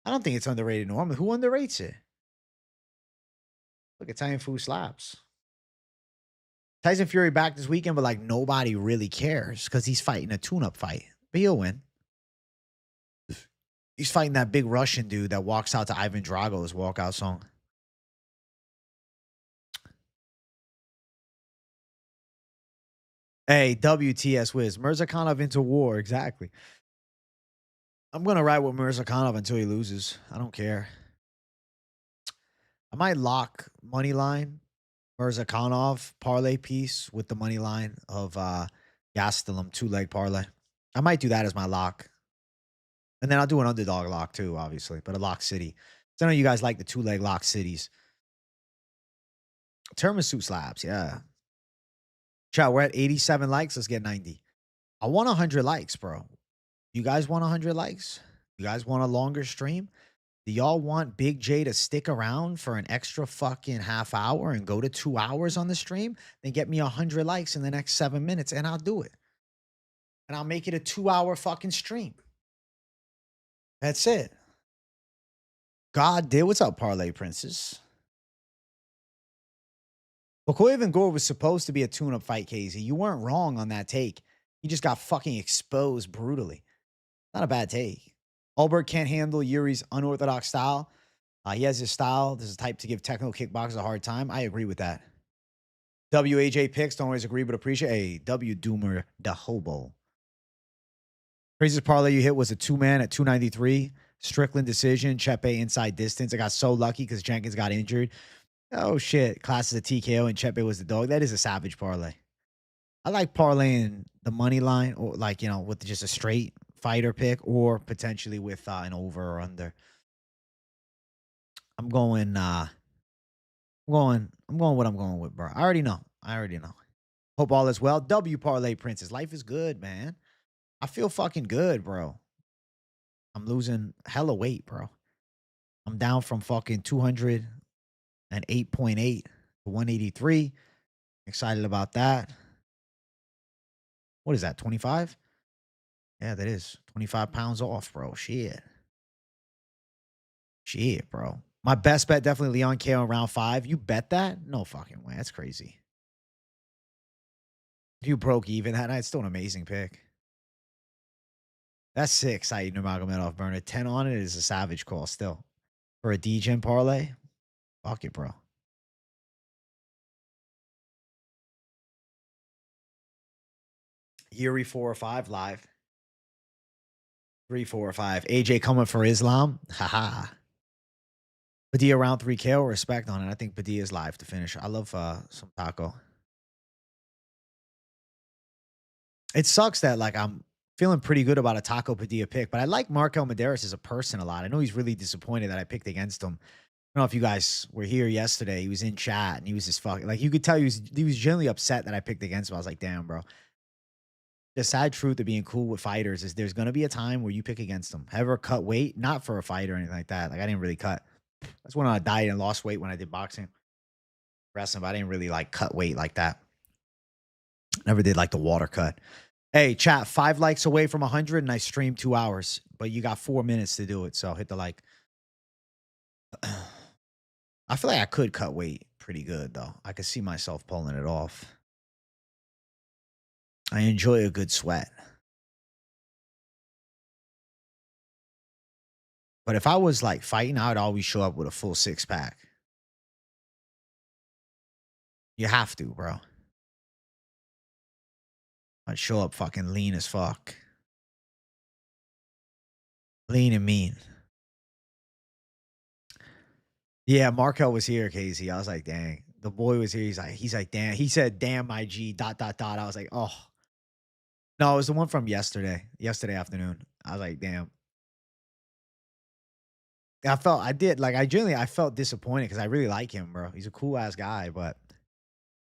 I don't think it's underrated normally. Who underrates it? Look, Italian food slaps. Tyson Fury back this weekend, but like nobody really cares because he's fighting a tune-up fight. But he'll win. He's fighting that big Russian dude that walks out to Ivan Drago's walkout song. Hey, WTS Wiz. Murzakanov into war. Exactly. I'm going to ride with Murzakanov until he loses. I don't care. I might lock money line Murzakanov parlay piece with the money line of Gastelum 2-leg parlay. I might do that as my lock. And then I'll do an underdog lock too, obviously, but a lock city. So I know you guys like the 2-leg lock cities. Tiramisu slabs, yeah. Chat, we're at 87 likes. Let's get 90. I want 100 likes, bro. You guys want 100 likes? You guys want a longer stream? Do y'all want Big J to stick around for an extra fucking half hour and go to 2 hours on the stream? Then get me 100 likes in the next 7 minutes and I'll do it. And I'll make it a 2-hour fucking stream. That's it. God did. What's up, Parlay Princess? Okoyev and Gore was supposed to be a tune-up fight, Casey. You weren't wrong on that take. He just got fucking exposed brutally. Not a bad take. Ulberg can't handle Yuri's unorthodox style. He has his style. This is the type to give technical kickboxers a hard time. I agree with that. WAJ picks. Don't always agree, but appreciate. Hey, W Doomer the Hobo. Craziest parlay you hit was a 2-man at 293. Strickland decision. Chepe inside distance. I got so lucky because Jenkins got injured. Oh, shit. Class is a TKO and Chepe was the dog. That is a savage parlay. I like parlaying the money line or like, you know, with just a straight fighter pick or potentially with an over or under. I'm going what I'm going with, bro. I already know. Hope all is well. W Parlay Princess. Life is good, man. I feel fucking good, bro. I'm losing hella weight, bro. I'm down from fucking 208.8 to 183. Excited about that. What is that, 25? Yeah, that is 25 pounds off, bro. Shit, bro. My best bet, definitely Leon KO in round 5. You bet that? No fucking way. That's crazy. If you broke even that night, it's still an amazing pick. That's sick, Saeed Nurmagomedov burner. 10 on it is a savage call still. For a DGen parlay, fuck it, bro. Yuri 4 or 5 live. 3, 4 or 5. AJ coming for Islam. Haha. Padilla round 3 KO. Respect on it. I think Padilla's live to finish. I love some taco. It sucks that like I'm feeling pretty good about a Taco Padilla pick, but I like Markel Mederos as a person a lot. I know he's really disappointed that I picked against him. I don't know if you guys were here yesterday. He was in chat and he was just fucking like you could tell he was genuinely upset that I picked against him. I was like, damn, bro. The sad truth of being cool with fighters is there's gonna be a time where you pick against them. Ever cut weight? Not for a fight or anything like that. Like I didn't really cut. I just went on a diet and lost weight when I did boxing, wrestling, but I didn't really like cut weight like that. Never did like the water cut. Hey, chat, 5 likes away from 100 and I streamed 2 hours, but you got 4 minutes to do it. So hit the like. I feel like I could cut weight pretty good though. I could see myself pulling it off. I enjoy a good sweat. But if I was like fighting, I would always show up with a full 6-pack. You have to, bro. I'd show up fucking lean as fuck. Lean and mean. Yeah, Markel was here, Casey. I was like, dang. The boy was here. He's like, damn. He said, damn, my G, ... I was like, oh. No, it was the one from yesterday afternoon. I was like, damn. I felt disappointed because I really like him, bro. He's a cool ass guy, but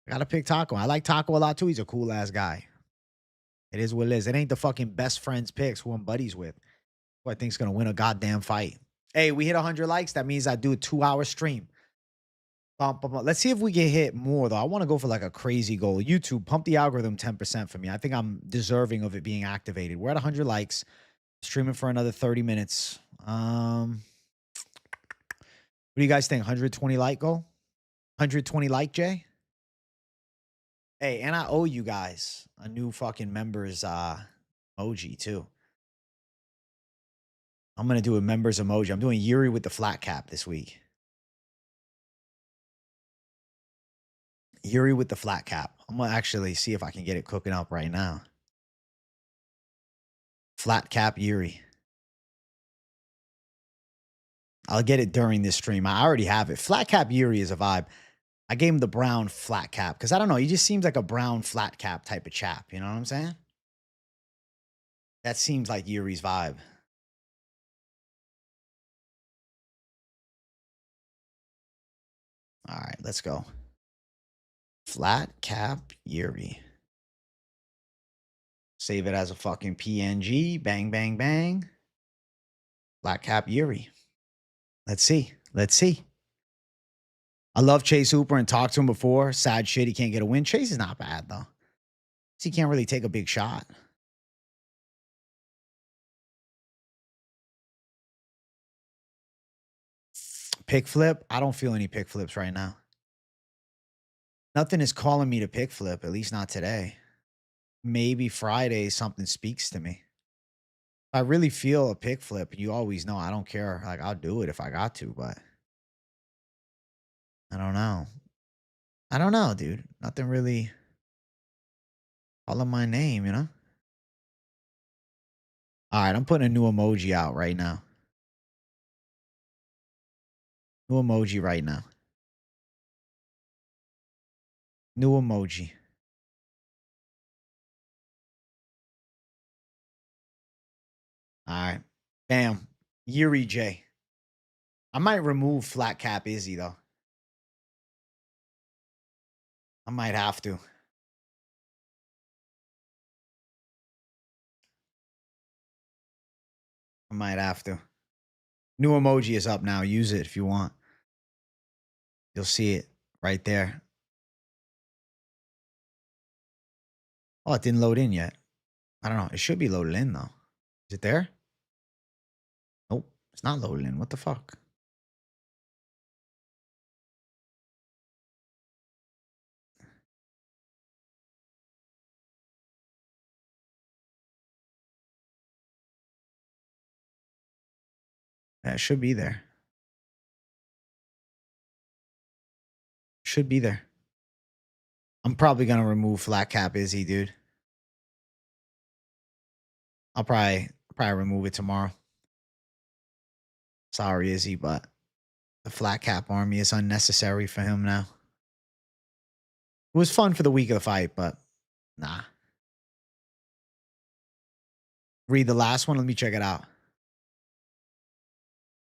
I gotta pick Taco. I like Taco a lot too. He's a cool ass guy. It is what it is. It ain't the fucking best friends picks who I'm buddies with who I think's gonna win a goddamn fight. Hey, we hit 100 likes. That means I do a 2-hour stream. Let's see if we can hit more though. I want to go for like a crazy goal. YouTube, pump the algorithm 10% for me. I think I'm deserving of it being activated. We're at 100 likes. Streaming for another 30 minutes. What do you guys think? 120 like goal? 120 like, Jay? Hey, and I owe you guys a new fucking members emoji too. I'm going to do a members emoji. I'm doing Yuri with the flat cap this week. Yuri with the flat cap. I'm going to actually see if I can get it cooking up right now. Flat cap Yuri. I'll get it during this stream. I already have it. Flat cap Yuri is a vibe. I gave him the brown flat cap because I don't know. He just seems like a brown flat cap type of chap. You know what I'm saying? That seems like Yuri's vibe. All right, let's go. Flat cap Yuri. Save it as a fucking PNG. Bang, bang, bang. Flat cap Yuri. Let's see. Let's see. I love Chase Hooper and talked to him before. Sad shit. He can't get a win. Chase is not bad, though. He can't really take a big shot. Pick flip. I don't feel any pick flips right now. Nothing is calling me to pick flip, at least not today. Maybe Friday something speaks to me. I really feel a pick flip. You always know I don't care. Like, I'll do it if I got to, but I don't know. I don't know, dude. Nothing really calling my name, you know? All right, I'm putting a new emoji out right now. New emoji right now. New emoji. All right. Bam. Yuri J. I might remove flat cap Izzy, though. I might have to. I might have to. New emoji is up now. Use it if you want. You'll see it right there. Oh, it didn't load in yet. I don't know. It should be loaded in, though. Is it there? Nope. It's not loaded in. What the fuck? Yeah, it should be there. Should be there. I'm probably going to remove flat cap Izzy, dude. I'll probably remove it tomorrow. Sorry, Izzy, but the flat cap army is unnecessary for him now. It was fun for the week of the fight, but nah. Read the last one. Let me check it out.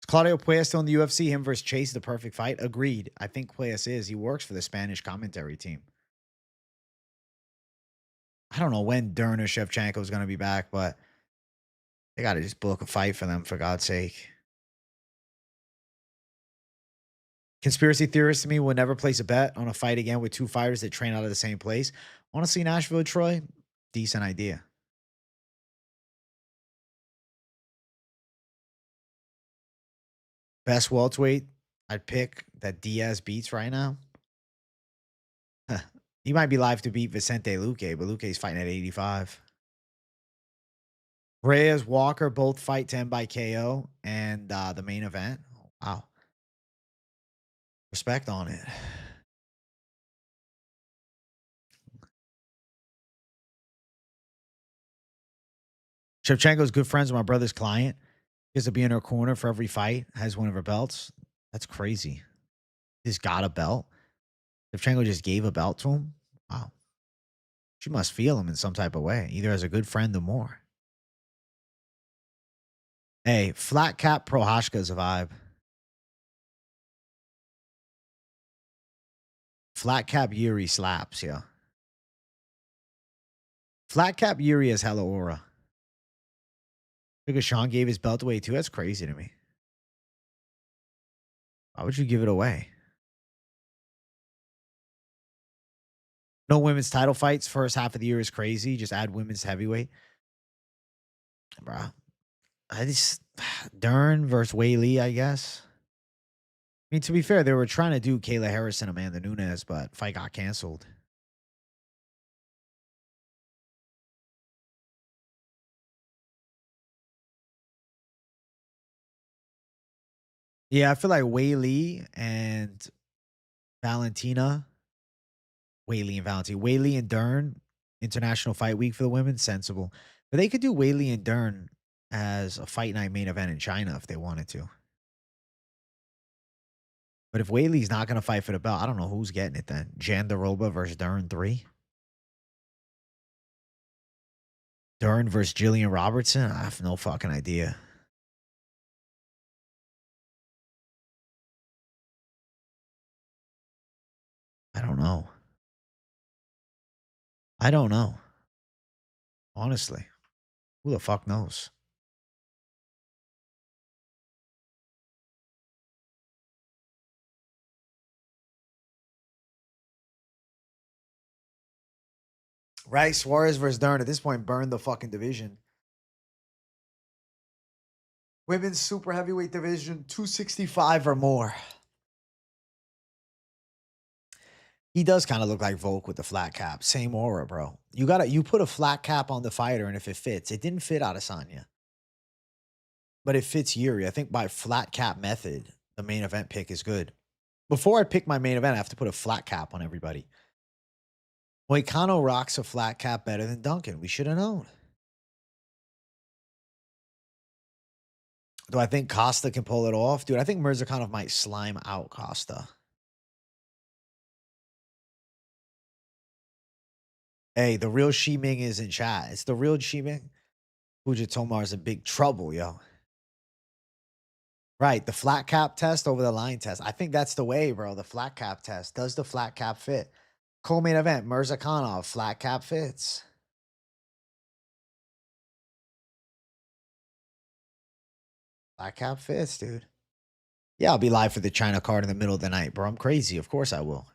Is Claudio Puelles still in the UFC? Him versus Chase, the perfect fight? Agreed. I think Puelles is. He works for the Spanish commentary team. I don't know when Dern or Shevchenko is going to be back, but they got to just book a fight for them, for God's sake. Conspiracy theorist to me will never place a bet on a fight again with two fighters that train out of the same place. Honestly, Nashville, Troy, decent idea. Best welterweight I'd pick that Diaz beats right now. He might be live to beat Vicente Luque, but Luque's fighting at 85. Reyes, Walker both fight 10 by KO and the main event. Wow. Respect on it. Shevchenko's good friends with my brother's client. He has to be in her corner for every fight. Has one of her belts. That's crazy. He's got a belt. Shevchenko just gave a belt to him. Wow. She must feel him in some type of way, either as a good friend or more. Hey, flat cap Prochazka is a vibe. Flat cap Yuri slaps, yeah. Flat cap Yuri has hella aura. Because Sean gave his belt away too. That's crazy to me. Why would you give it away? No women's title fights. First half of the year is crazy. Just add women's heavyweight. Bruh. I just Dern versus Wei Lee, I guess. I mean, to be fair, they were trying to do Kayla Harrison, Amanda Nunes, but fight got canceled. Yeah, I feel like Wei Lee and Valentina. Wei Lee and Valentina. Wei Lee and Dern, International Fight Week for the women, sensible. But they could do Wei Lee and Dern as a fight night main event in China if they wanted to. But if Wei Lee's not going to fight for the belt, I don't know who's getting it then. Jandaroba versus Dern 3. Dern versus Jillian Robertson? I have no fucking idea. I don't know. I don't know. Honestly. Who the fuck knows? Right? Suarez versus Dern at this point burned the fucking division. Women's super heavyweight division, 265 or more. He does kind of look like Volk with the flat cap. Same aura, bro. You put a flat cap on the fighter, and if it fits, it didn't fit Adesanya. But it fits Yuri. I think by flat cap method, the main event pick is good. Before I pick my main event, I have to put a flat cap on everybody. Moicano rocks a flat cap better than Duncan. We should have known. Do I think Costa can pull it off? Dude, I think Murzakanov might slime out Costa. Hey, the real Shiming is in chat. It's the real Shiming. Fujitomo is in big trouble, yo. Right, the flat cap test over the line test. I think that's the way, bro. The flat cap test. Does the flat cap fit? Co-main event, Murzakanov, flat cap fits. Flat cap fits, dude. Yeah, I'll be live for the China card in the middle of the night, bro. I'm crazy. Of course I will.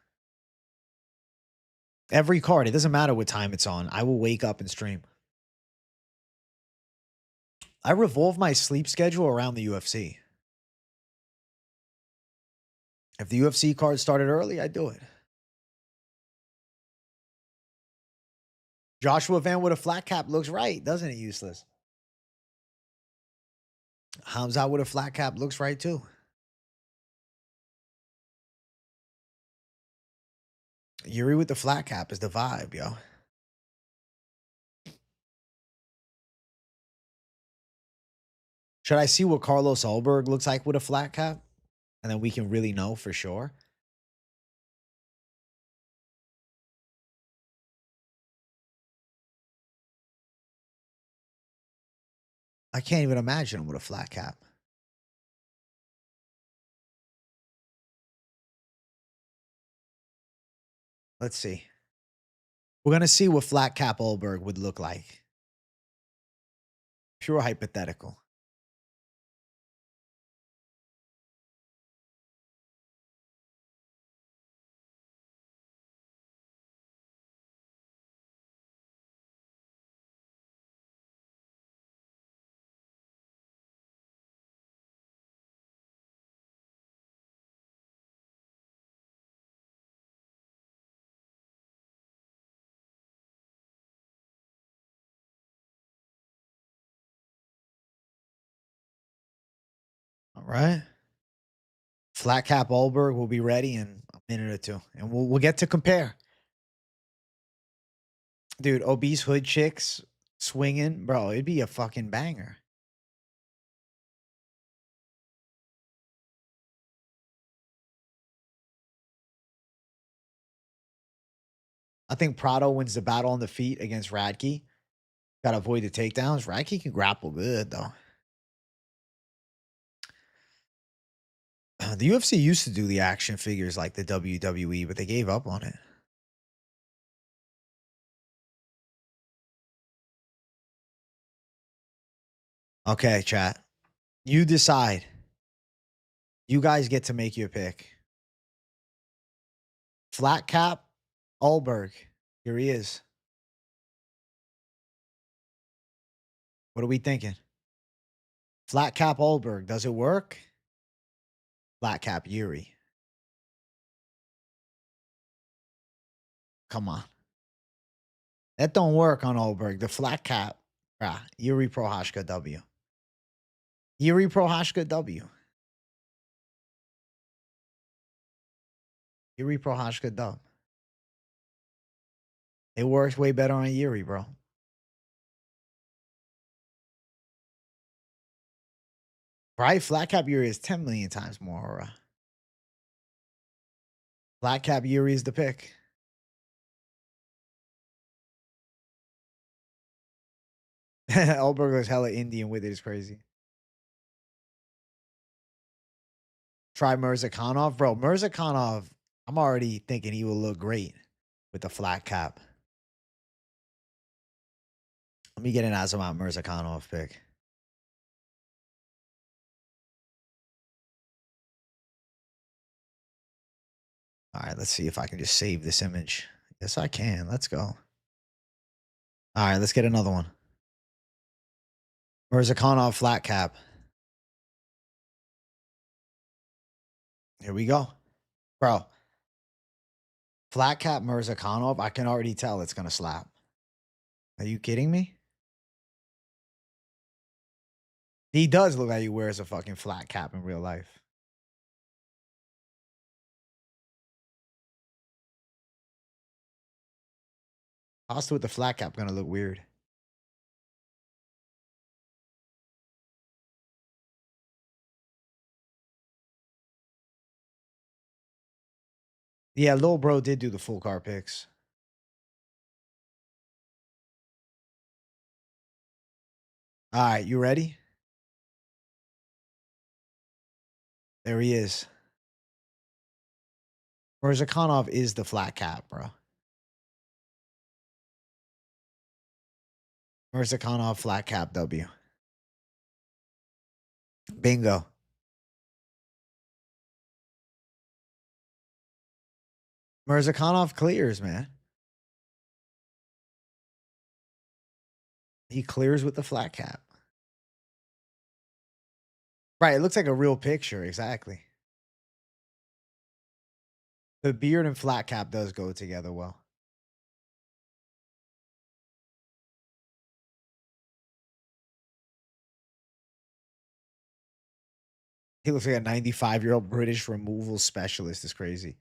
Every card. It doesn't matter what time it's on. I will wake up and stream. I revolve my sleep schedule around the UFC. If the UFC card started early, I'd do it. Joshua Van with a flat cap looks right, doesn't it, Useless? Khamzat with a flat cap looks right, too. Yuri with the flat cap is the vibe, yo. Should I see what Carlos Ulberg looks like with a flat cap? And then we can really know for sure. I can't even imagine him with a flat cap. Let's see. We're going to see what flat cap Ulberg would look like. Pure hypothetical. All right. Flat cap Ulberg will be ready in a minute or two, and we'll get to compare. Dude, obese hood chicks swinging, bro, it'd be a fucking banger. I think Prado wins the battle on the feet against Radtke. Got to avoid the takedowns. Radtke can grapple good, though. The UFC used to do the action figures like the WWE, but they gave up on it. Okay, chat. You decide. You guys get to make your pick. Flat cap, Ulberg. Here he is. What are we thinking? Flat cap, Ulberg. Does it work? Flat cap, Yuri. Come on. That don't work on Ulberg. The flat cap. Yuri Prochazka W. Yuri Prochazka W. Yuri Prochazka W. It works way better on Yuri, bro. Right? Flat cap Yuri is 10 million times more. Flat cap Yuri is the pick. Ulberg looks hella Indian with it. It's crazy. Try Murzakanov. Bro, Murzakanov, I'm already thinking he will look great with the flat cap. Let me get an Azamat Murzakanov pick. All right, let's see if I can just save this image. Yes, I can. Let's go. All right, let's get another one. Murzakanov flat cap. Here we go. Bro, flat cap Murzakanov, I can already tell it's going to slap. Are you kidding me? He does look like he wears a fucking flat cap in real life. Costa with the flat cap going to look weird. Yeah, Lil Bro did do the full car picks. All right, you ready? There he is. Murzakanov is the flat cap, bro. Murzakanov flat cap W. Bingo. Murzakanov clears, man. He clears with the flat cap. Right, it looks like a real picture, exactly. The beard and flat cap does go together well. He looks like a 95-year-old British removal specialist. It's crazy.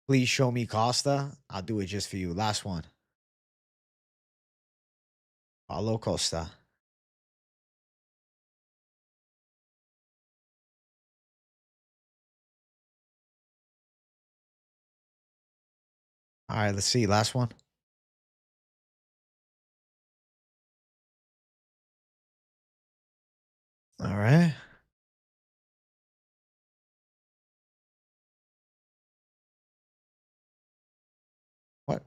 Please show me Costa. I'll do it just for you. Last one. Paulo Costa. All right, let's see. Last one. All right. What?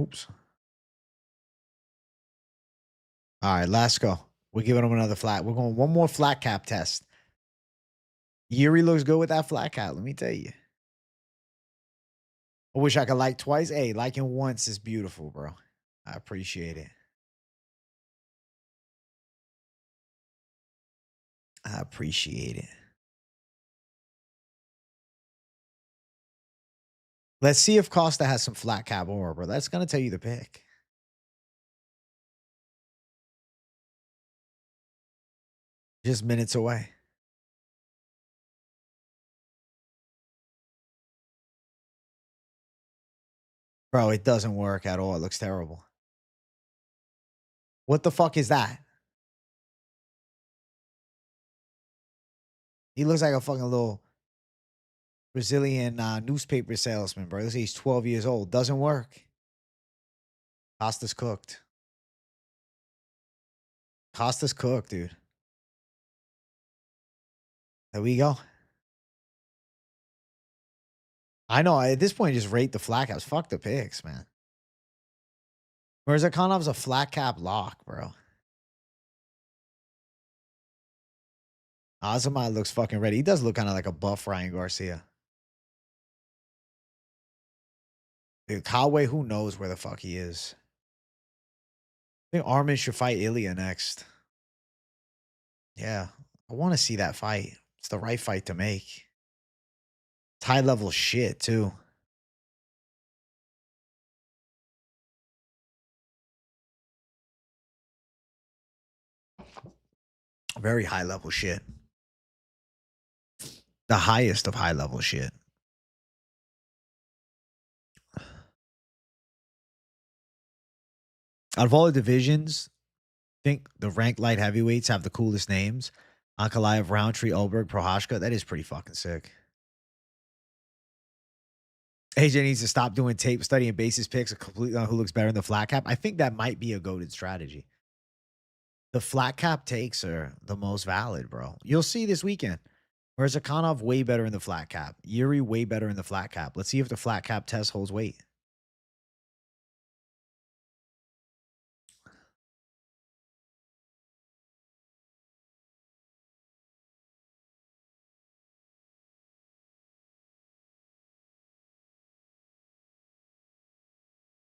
Oops. All right, let's go. We're giving him another flat. We're going one more flat cap test. Yuri looks good with that flat cap, let me tell you. I wish I could like twice. Hey, liking once is beautiful, bro. I appreciate it. I appreciate it. Let's see if Costa has some flat cap aura, bro. That's going to tell you the pick. Just minutes away. Bro, it doesn't work at all. It looks terrible. What the fuck is that? He looks like a fucking little Brazilian newspaper salesman, bro. This he's 12 years old. Doesn't work. Costa's cooked. Costa's cooked, dude. There we go. I know. At this point, just rate the flat caps. Fuck the picks, man. Murzakonov's a flat cap lock, bro. Azamat looks fucking ready. He does look kind of like a buff Ryan Garcia. Dude, Holloway, who knows where the fuck he is? I think Armin should fight Ilya next. Yeah, I want to see that fight. It's the right fight to make. It's high level shit, too. Very high level shit. The highest of high level shit. Out of all the divisions, I think the ranked light heavyweights have the coolest names. Ankalaev, Roundtree, Ulberg, Prochazka. That is pretty fucking sick. AJ needs to stop doing tape study and basis picks completely on who looks better in the flat cap. I think that might be a goated strategy. The flat cap takes are the most valid, bro. You'll see this weekend. Murzakanov way better in the flat cap. Yuri way better in the flat cap. Let's see if the flat cap test holds weight.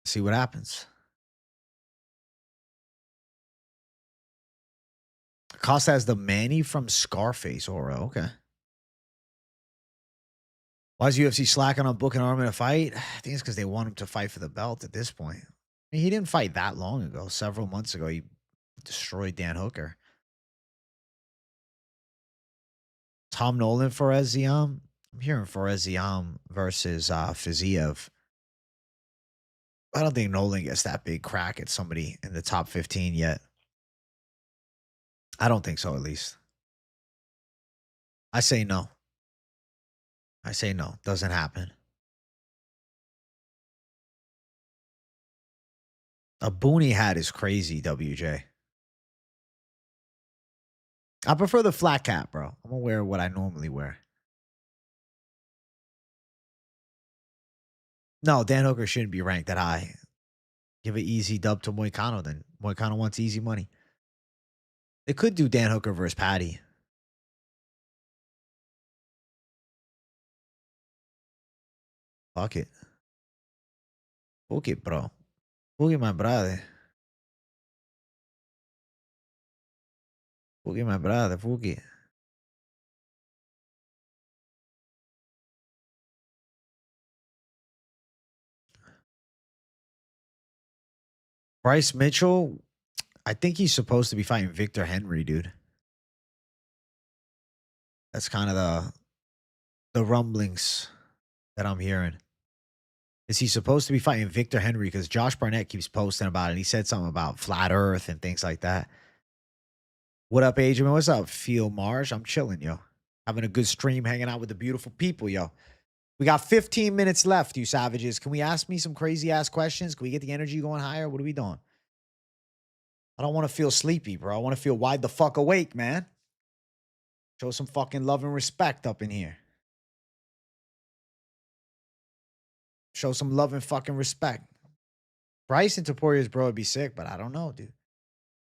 See what happens. Costa has the Manny from Scarface aura. Okay. Why is UFC slacking on booking Armin a fight? I think it's because they want him to fight for the belt at this point. I mean, he didn't fight that long ago. Several months ago, he destroyed Dan Hooker. Tom Nolan for Eziam. I'm hearing for Eziam versus Fiziev. I don't think Nolan gets that big crack at somebody in the top 15 yet. I don't think so, at least. I say no. I say no. Doesn't happen. A boonie hat is crazy, WJ. I prefer the flat cap, bro. I'm gonna wear what I normally wear. No, Dan Hooker shouldn't be ranked that high. Give an easy dub to Moicano then. Moicano wants easy money. They could do Dan Hooker versus Patty. Fuck it. Fuck it, bro. Fuck it, my brother. Fuck it, my brother. Fuck it. Bryce Mitchell, I think he's supposed to be fighting Victor Henry, dude. That's kind of the rumblings that I'm hearing. Is he supposed to be fighting Victor Henry? Because Josh Barnett keeps posting about it. He said something about flat earth and things like that. What up, Adrian? What's up, Phil Marsh? I'm chilling, yo. Having a good stream, hanging out with the beautiful people, yo. We got 15 minutes left, you savages. Can we ask me some crazy ass questions? Can we get the energy going higher? What are we doing? I don't want to feel sleepy, bro. I want to feel wide the fuck awake, man. Show some fucking love and respect up in here. Show some love and fucking respect. Bryce and Toporia's bro would be sick, but I don't know, dude.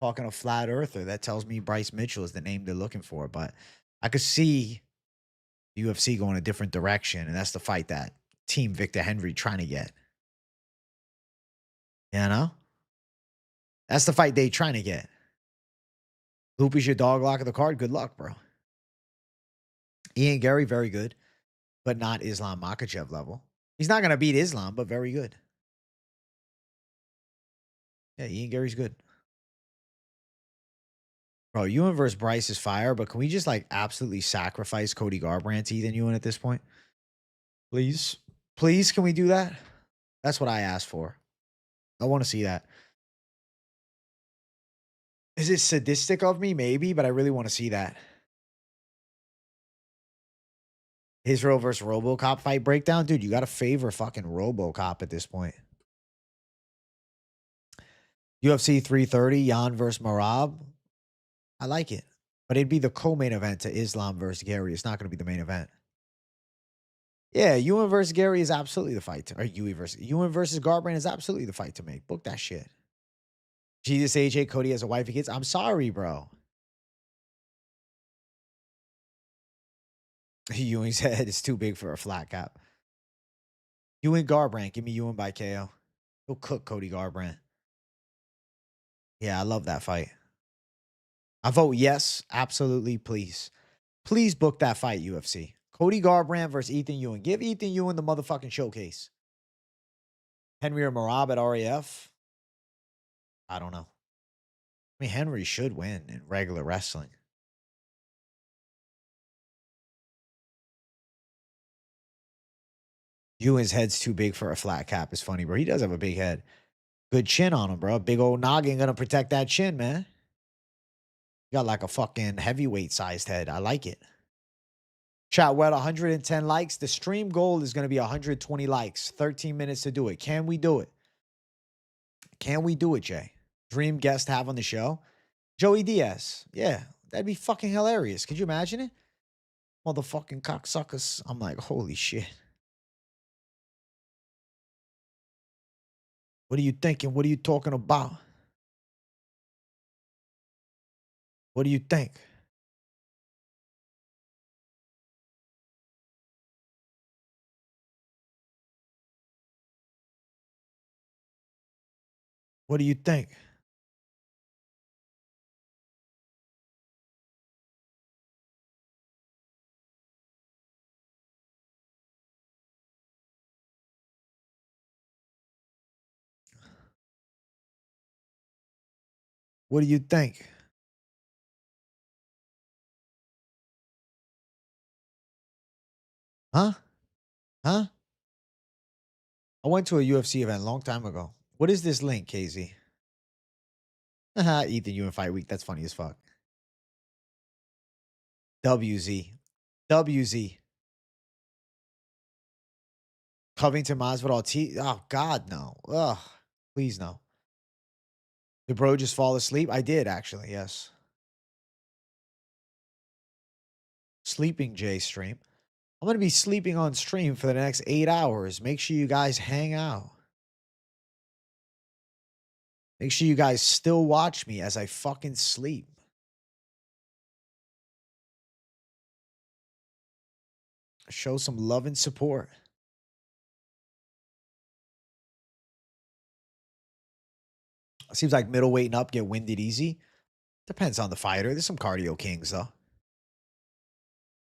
Talking a flat earther, that tells me Bryce Mitchell is the name they're looking for. But I could see UFC going a different direction, and that's the fight that Team Victor Henry trying to get. You know? That's the fight they trying to get. Lupe's your dog lock of the card. Good luck, bro. Ian Gary, very good, but not Islam Makhachev level. He's not going to beat Islam, but very good. Yeah, Ian Gary's good. Bro, Ewan versus Bryce is fire, but can we just like absolutely sacrifice Cody Garbrandt to Ethan Ewan at this point? Please? Please, can we do that? That's what I asked for. I want to see that. Is it sadistic of me? Maybe, but I really want to see that. Israel versus RoboCop fight breakdown? Dude, you got to favor fucking RoboCop at this point. UFC 330, Jan versus Marab. I like it. But it'd be the co-main event to Islam versus Gary. It's not going to be the main event. Yeah, Ewan versus Gary is absolutely the fight. Or Ewan versus Garbrandt is absolutely the fight to make. Book that shit. Jesus, AJ, Cody has a wife and kids. I'm sorry, bro. Ewing's head is too big for a flat cap. Ewan Garbrandt. Give me Ewan by KO. He'll cook Cody Garbrandt. Yeah, I love that fight. I vote yes. Absolutely, please. Please book that fight, UFC. Cody Garbrandt versus Ethan Ewan. Give Ethan Ewan the motherfucking showcase. Henry or Marab at RAF? I don't know. I mean, Henry should win in regular wrestling. Ewan's head's too big for a flat cap. It's funny, bro. He does have a big head. Good chin on him, bro. Big old noggin gonna protect that chin, man. You got like a fucking heavyweight sized head. I like it. Chat, we're at 110 likes. The stream goal is going to be 120 likes. 13 minutes to do it. Can we do it? Can we do it, Jay? Dream guest have on the show? Joey Diaz. Yeah, that'd be fucking hilarious. Could you imagine it? Motherfucking cocksuckers. I'm like, holy shit. What are you thinking? What are you talking about? What do you think? What do you think? What do you think? Huh? Huh? I went to a UFC event a long time ago. What is this link, KZ? Ethan, you in Fight Week. That's funny as fuck. WZ. WZ. Covington Masvidal T. Oh, God, no. Ugh. Please, no. Did bro just fall asleep? I did, actually, yes. Sleeping J stream. I'm going to be sleeping on stream for the next 8 hours. Make sure you guys hang out. Make sure you guys still watch me as I fucking sleep. Show some love and support. Seems like middleweight and up get winded easy. Depends on the fighter. There's some cardio kings, though.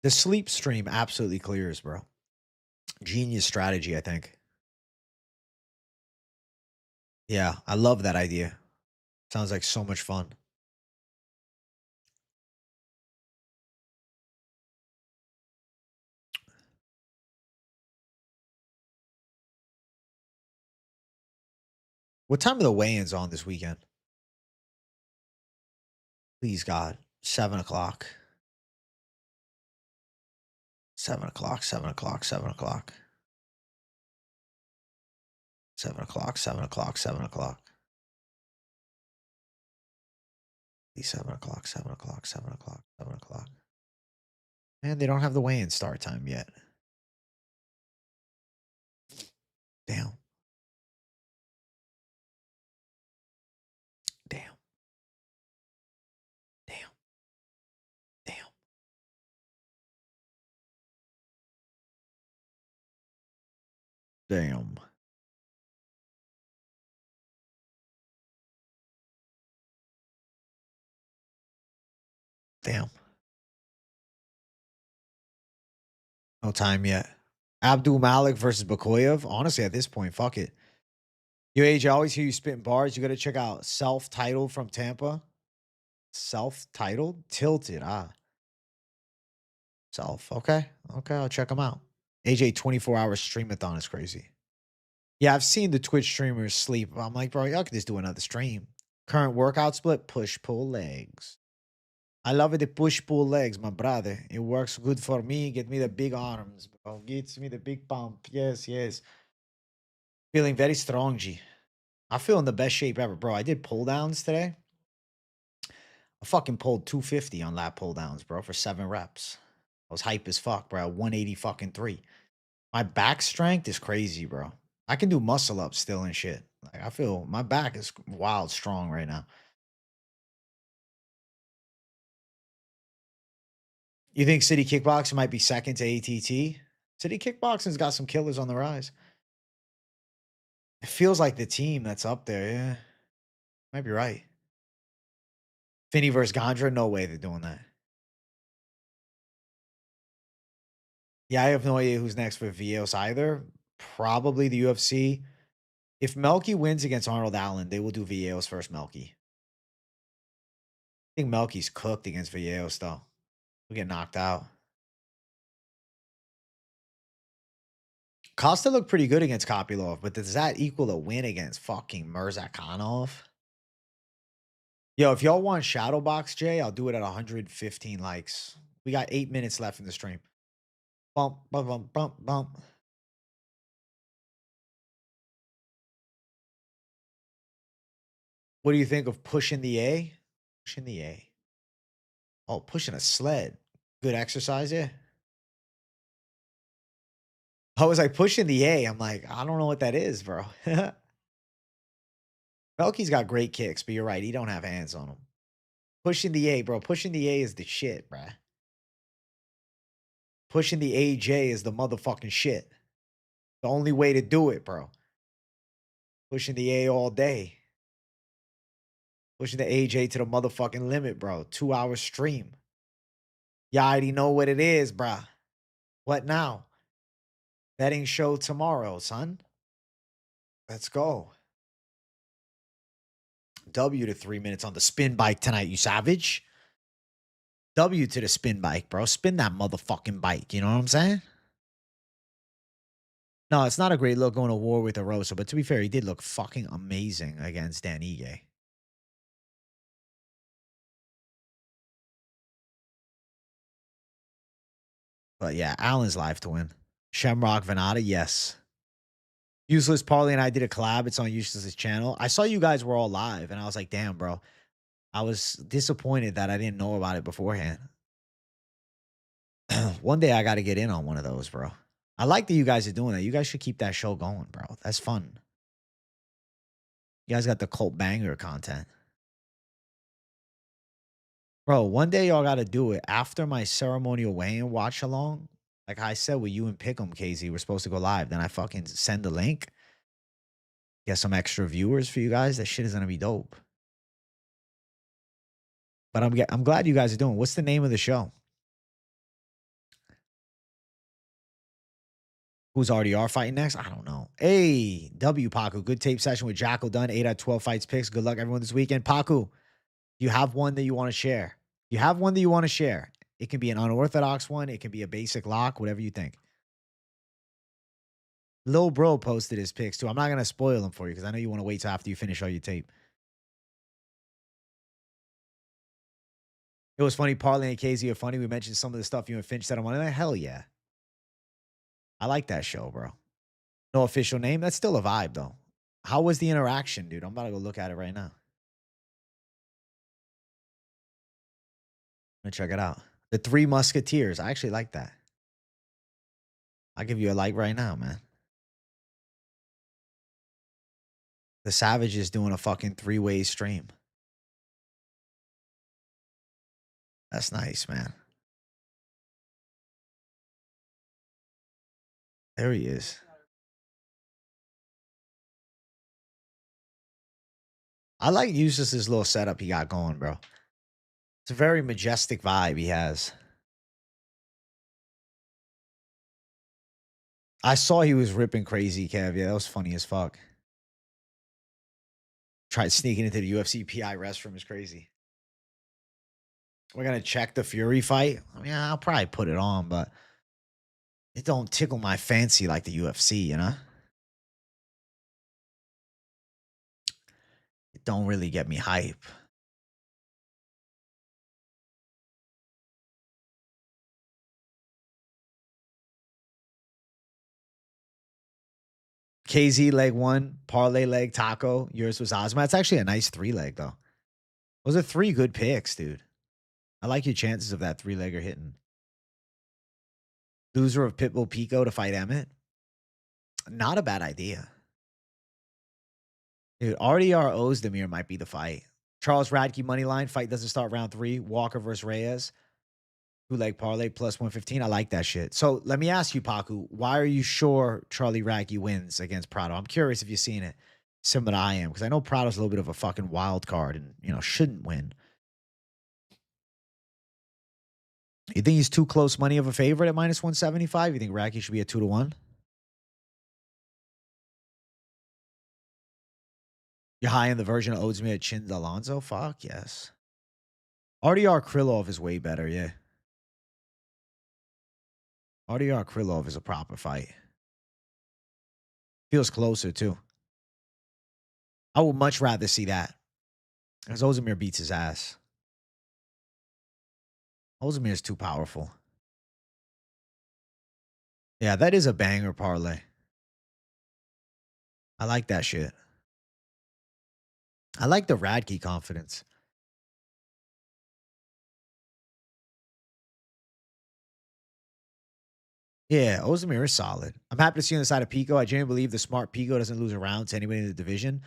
The sleep stream absolutely clears, bro. Genius strategy, I think. Yeah, I love that idea. Sounds like so much fun. What time are the weigh-ins on this weekend? Please, God. 7 o'clock. 7 o'clock, 7 o'clock, 7 o'clock. 7 o'clock, 7 o'clock, 7 o'clock. 7 o'clock, 7 o'clock, 7 o'clock, 7 o'clock. Man, they don't have the weigh-in start time yet. Damn. Damn. Damn. Damn. Damn. Damn. No time yet. Abdul Malik versus Bakoyev. Honestly, at this point, fuck it. Yo, Age, I always hear you spitting bars. You got to check out Self-Titled from Tampa. Self-Titled? Tilted. Self. Okay. Okay, I'll check them out. AJ 24-hour streamathon is crazy. Yeah, I've seen the Twitch streamers sleep. I'm like, bro, y'all could just do another stream. Current workout split, push-pull legs. I love it, the push-pull legs, my brother. It works good for me. Get me the big arms, bro. Gets me the big pump. Yes, yes. Feeling very strong, G. I feel in the best shape ever, bro. I did pull downs today. I fucking pulled 250 on lat pull downs, bro, for 7 reps. I was hype as fuck, bro. 180 fucking 3. My back strength is crazy, bro. I can do muscle ups still and shit. Like, I feel my back is wild strong right now. You think City Kickboxing might be second to ATT? City Kickboxing's got some killers on the rise. It feels like the team that's up there, yeah. Might be right. Finney versus Gondra? No way they're doing that. Yeah, I have no idea who's next for Vios either. Probably the UFC. If Melky wins against Arnold Allen, they will do Vios versus Melky. I think Melky's cooked against Vios, though. He'll get knocked out. Costa looked pretty good against Kopylov, but does that equal a win against fucking Murzakanov? Yo, if y'all want Shadowbox Jay, I'll do it at 115 likes. We got 8 minutes left in the stream. Bump, bump, bump, bump, bump. What do you think of pushing the A? Pushing the A. Oh, pushing a sled. Good exercise, yeah. I was like, pushing the A. I'm like, I don't know what that is, bro. Melky's got great kicks, but you're right. He don't have hands on him. Pushing the A, bro. Pushing the A is the shit, bruh. Pushing the AJ is the motherfucking shit. The only way to do it, bro. Pushing the A all day. Pushing the AJ to the motherfucking limit, bro. 2-hour stream. Y'all already know what it is, bruh. What now? Betting show tomorrow, son. Let's go. W to 3 minutes on the spin bike tonight, you savage. W to the spin bike, bro. Spin that motherfucking bike. You know what I'm saying? No, it's not a great look going to war with Arosa, but to be fair, he did look fucking amazing against Dan Ige. But yeah, Allen's live to win. Shamrock Venata, yes. Useless Parley and I did a collab. It's on Useless's channel. I saw you guys were all live, and I was like, damn, bro. I was disappointed that I didn't know about it beforehand. One day I got to get in on one of those, bro. I like that you guys are doing that. You guys should keep that show going, bro. That's fun. You guys got the cult banger content. Bro, one day y'all got to do it after my ceremonial weigh-in watch along. Like I said with you and Pick'em, KZ, we're supposed to go live. Then I fucking send the link. Get some extra viewers for you guys. That shit is going to be dope. But I'm glad you guys are doing. What's the name of the show? Who's RDR fighting next? I don't know. Hey, W Paku. Good tape session with Jackal done. 8 out of 12 fights picks. Good luck, everyone, this weekend. Paku, you have one that you want to share. You have one that you want to share. It can be an unorthodox one. It can be a basic lock, whatever you think. Lil Bro posted his picks too. I'm not going to spoil them for you because I know you want to wait till after you finish all your tape. It was funny. Parley and KZ are funny. We mentioned some of the stuff you and Finch said on Monday night. Hell yeah. I like that show, bro. No official name. That's still a vibe, though. How was the interaction, dude? I'm about to go look at it right now. Let me check it out. The Three Musketeers. I actually like that. I'll give you a like right now, man. The Savage is doing a fucking 3-way stream. That's nice, man. There he is. I like Eustace's little setup he got going, bro. It's a very majestic vibe he has. I saw he was ripping crazy, Kev. Yeah, that was funny as fuck. Tried sneaking into the UFC PI restroom is crazy. We're going to check the Fury fight. I mean, I'll probably put it on, but it don't tickle my fancy like the UFC, you know? It don't really get me hype. KZ leg 1, parlay leg taco. Yours was Ozma. It's actually a nice 3-leg, though. Those are 3 good picks, dude. I like your chances of that 3-legger hitting. Loser of Pitbull Pico to fight Emmett. Not a bad idea. Dude, RDR Ozdemir might be the fight. Charles Radtke money line. Fight doesn't start round 3. Walker versus Reyes. 2-leg parlay plus 115. I like that shit. So let me ask you, Paku, why are you sure Charlie Radtke wins against Prado? I'm curious if you've seen it. Similar to I am, because I know Prado's a little bit of a fucking wild card and, you know, shouldn't win. You think he's too close money of a favorite at minus 175? You think Radtke should be at 2-1? You're high in the version of Ozdemir at Chin Alonso? Fuck yes. RDR Krylov is way better, yeah. RDR Krylov is a proper fight. Feels closer, too. I would much rather see that. Because Ozdemir beats his ass. Ozdemir is too powerful. Yeah, that is a banger parlay. I like that shit. I like the Radtke confidence. Yeah, Ozdemir is solid. I'm happy to see on the side of Pico. I genuinely believe the smart Pico doesn't lose a round to anybody in the division.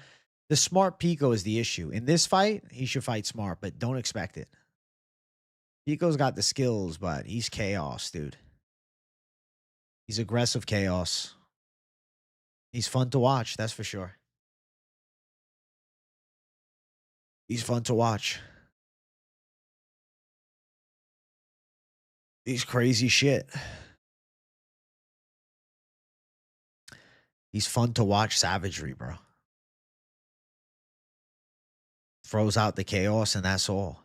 The smart Pico is the issue. In this fight, he should fight smart, but don't expect it. Pico's got the skills, but he's chaos, dude. He's aggressive chaos. He's fun to watch, that's for sure. He's fun to watch. He's crazy shit. He's fun to watch savagery, bro. Throws out the chaos, and that's all.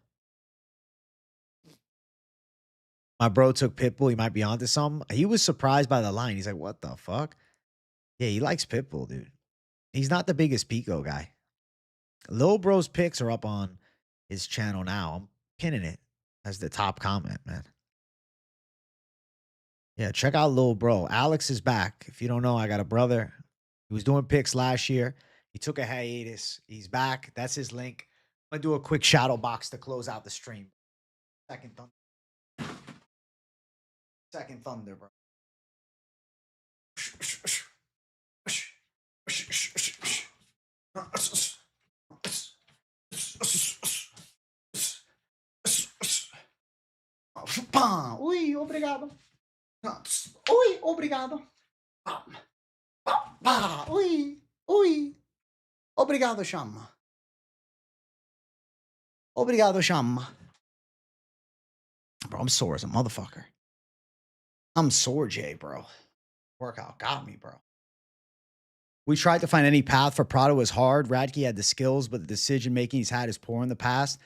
My bro took Pitbull. He might be onto something. He was surprised by the line. He's like, what the fuck? Yeah, he likes Pitbull, dude. He's not the biggest Pico guy. Lil Bro's picks are up on his channel now. I'm pinning it as the top comment, man. Yeah, check out Lil Bro. Alex is back. If you don't know, I got a brother. He was doing picks last year. He took a hiatus. He's back. That's his link. I'm going to do a quick shadow box to close out the stream. Second thunder. Second thunder, bro. Ui, obrigado. Ui, obrigado. Ui, ui. Obrigado, Chama. Obrigado, Chama. Bro, I'm sore as a motherfucker. I'm sore, Jay, bro. Workout got me, bro. We tried to find any path for Prado was hard. Radtke had the skills, but the decision making he's had is poor in the past.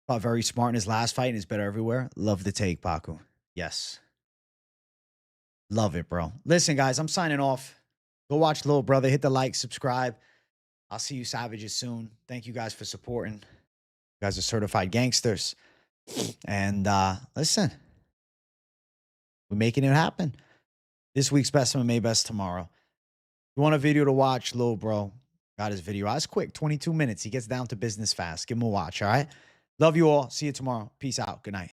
Fought very smart in his last fight and is better everywhere. Love the take, Paku. Yes. Love it, bro. Listen, guys, I'm signing off. Go watch Little Brother. Hit the like, subscribe. I'll see you savages soon. Thank you guys for supporting. You guys are certified gangsters. And listen, we're making it happen. This week's best MMA best tomorrow. You want a video to watch, little bro? Got his video. It's quick, 22 minutes. He gets down to business fast. Give him a watch, all right? Love you all. See you tomorrow. Peace out. Good night.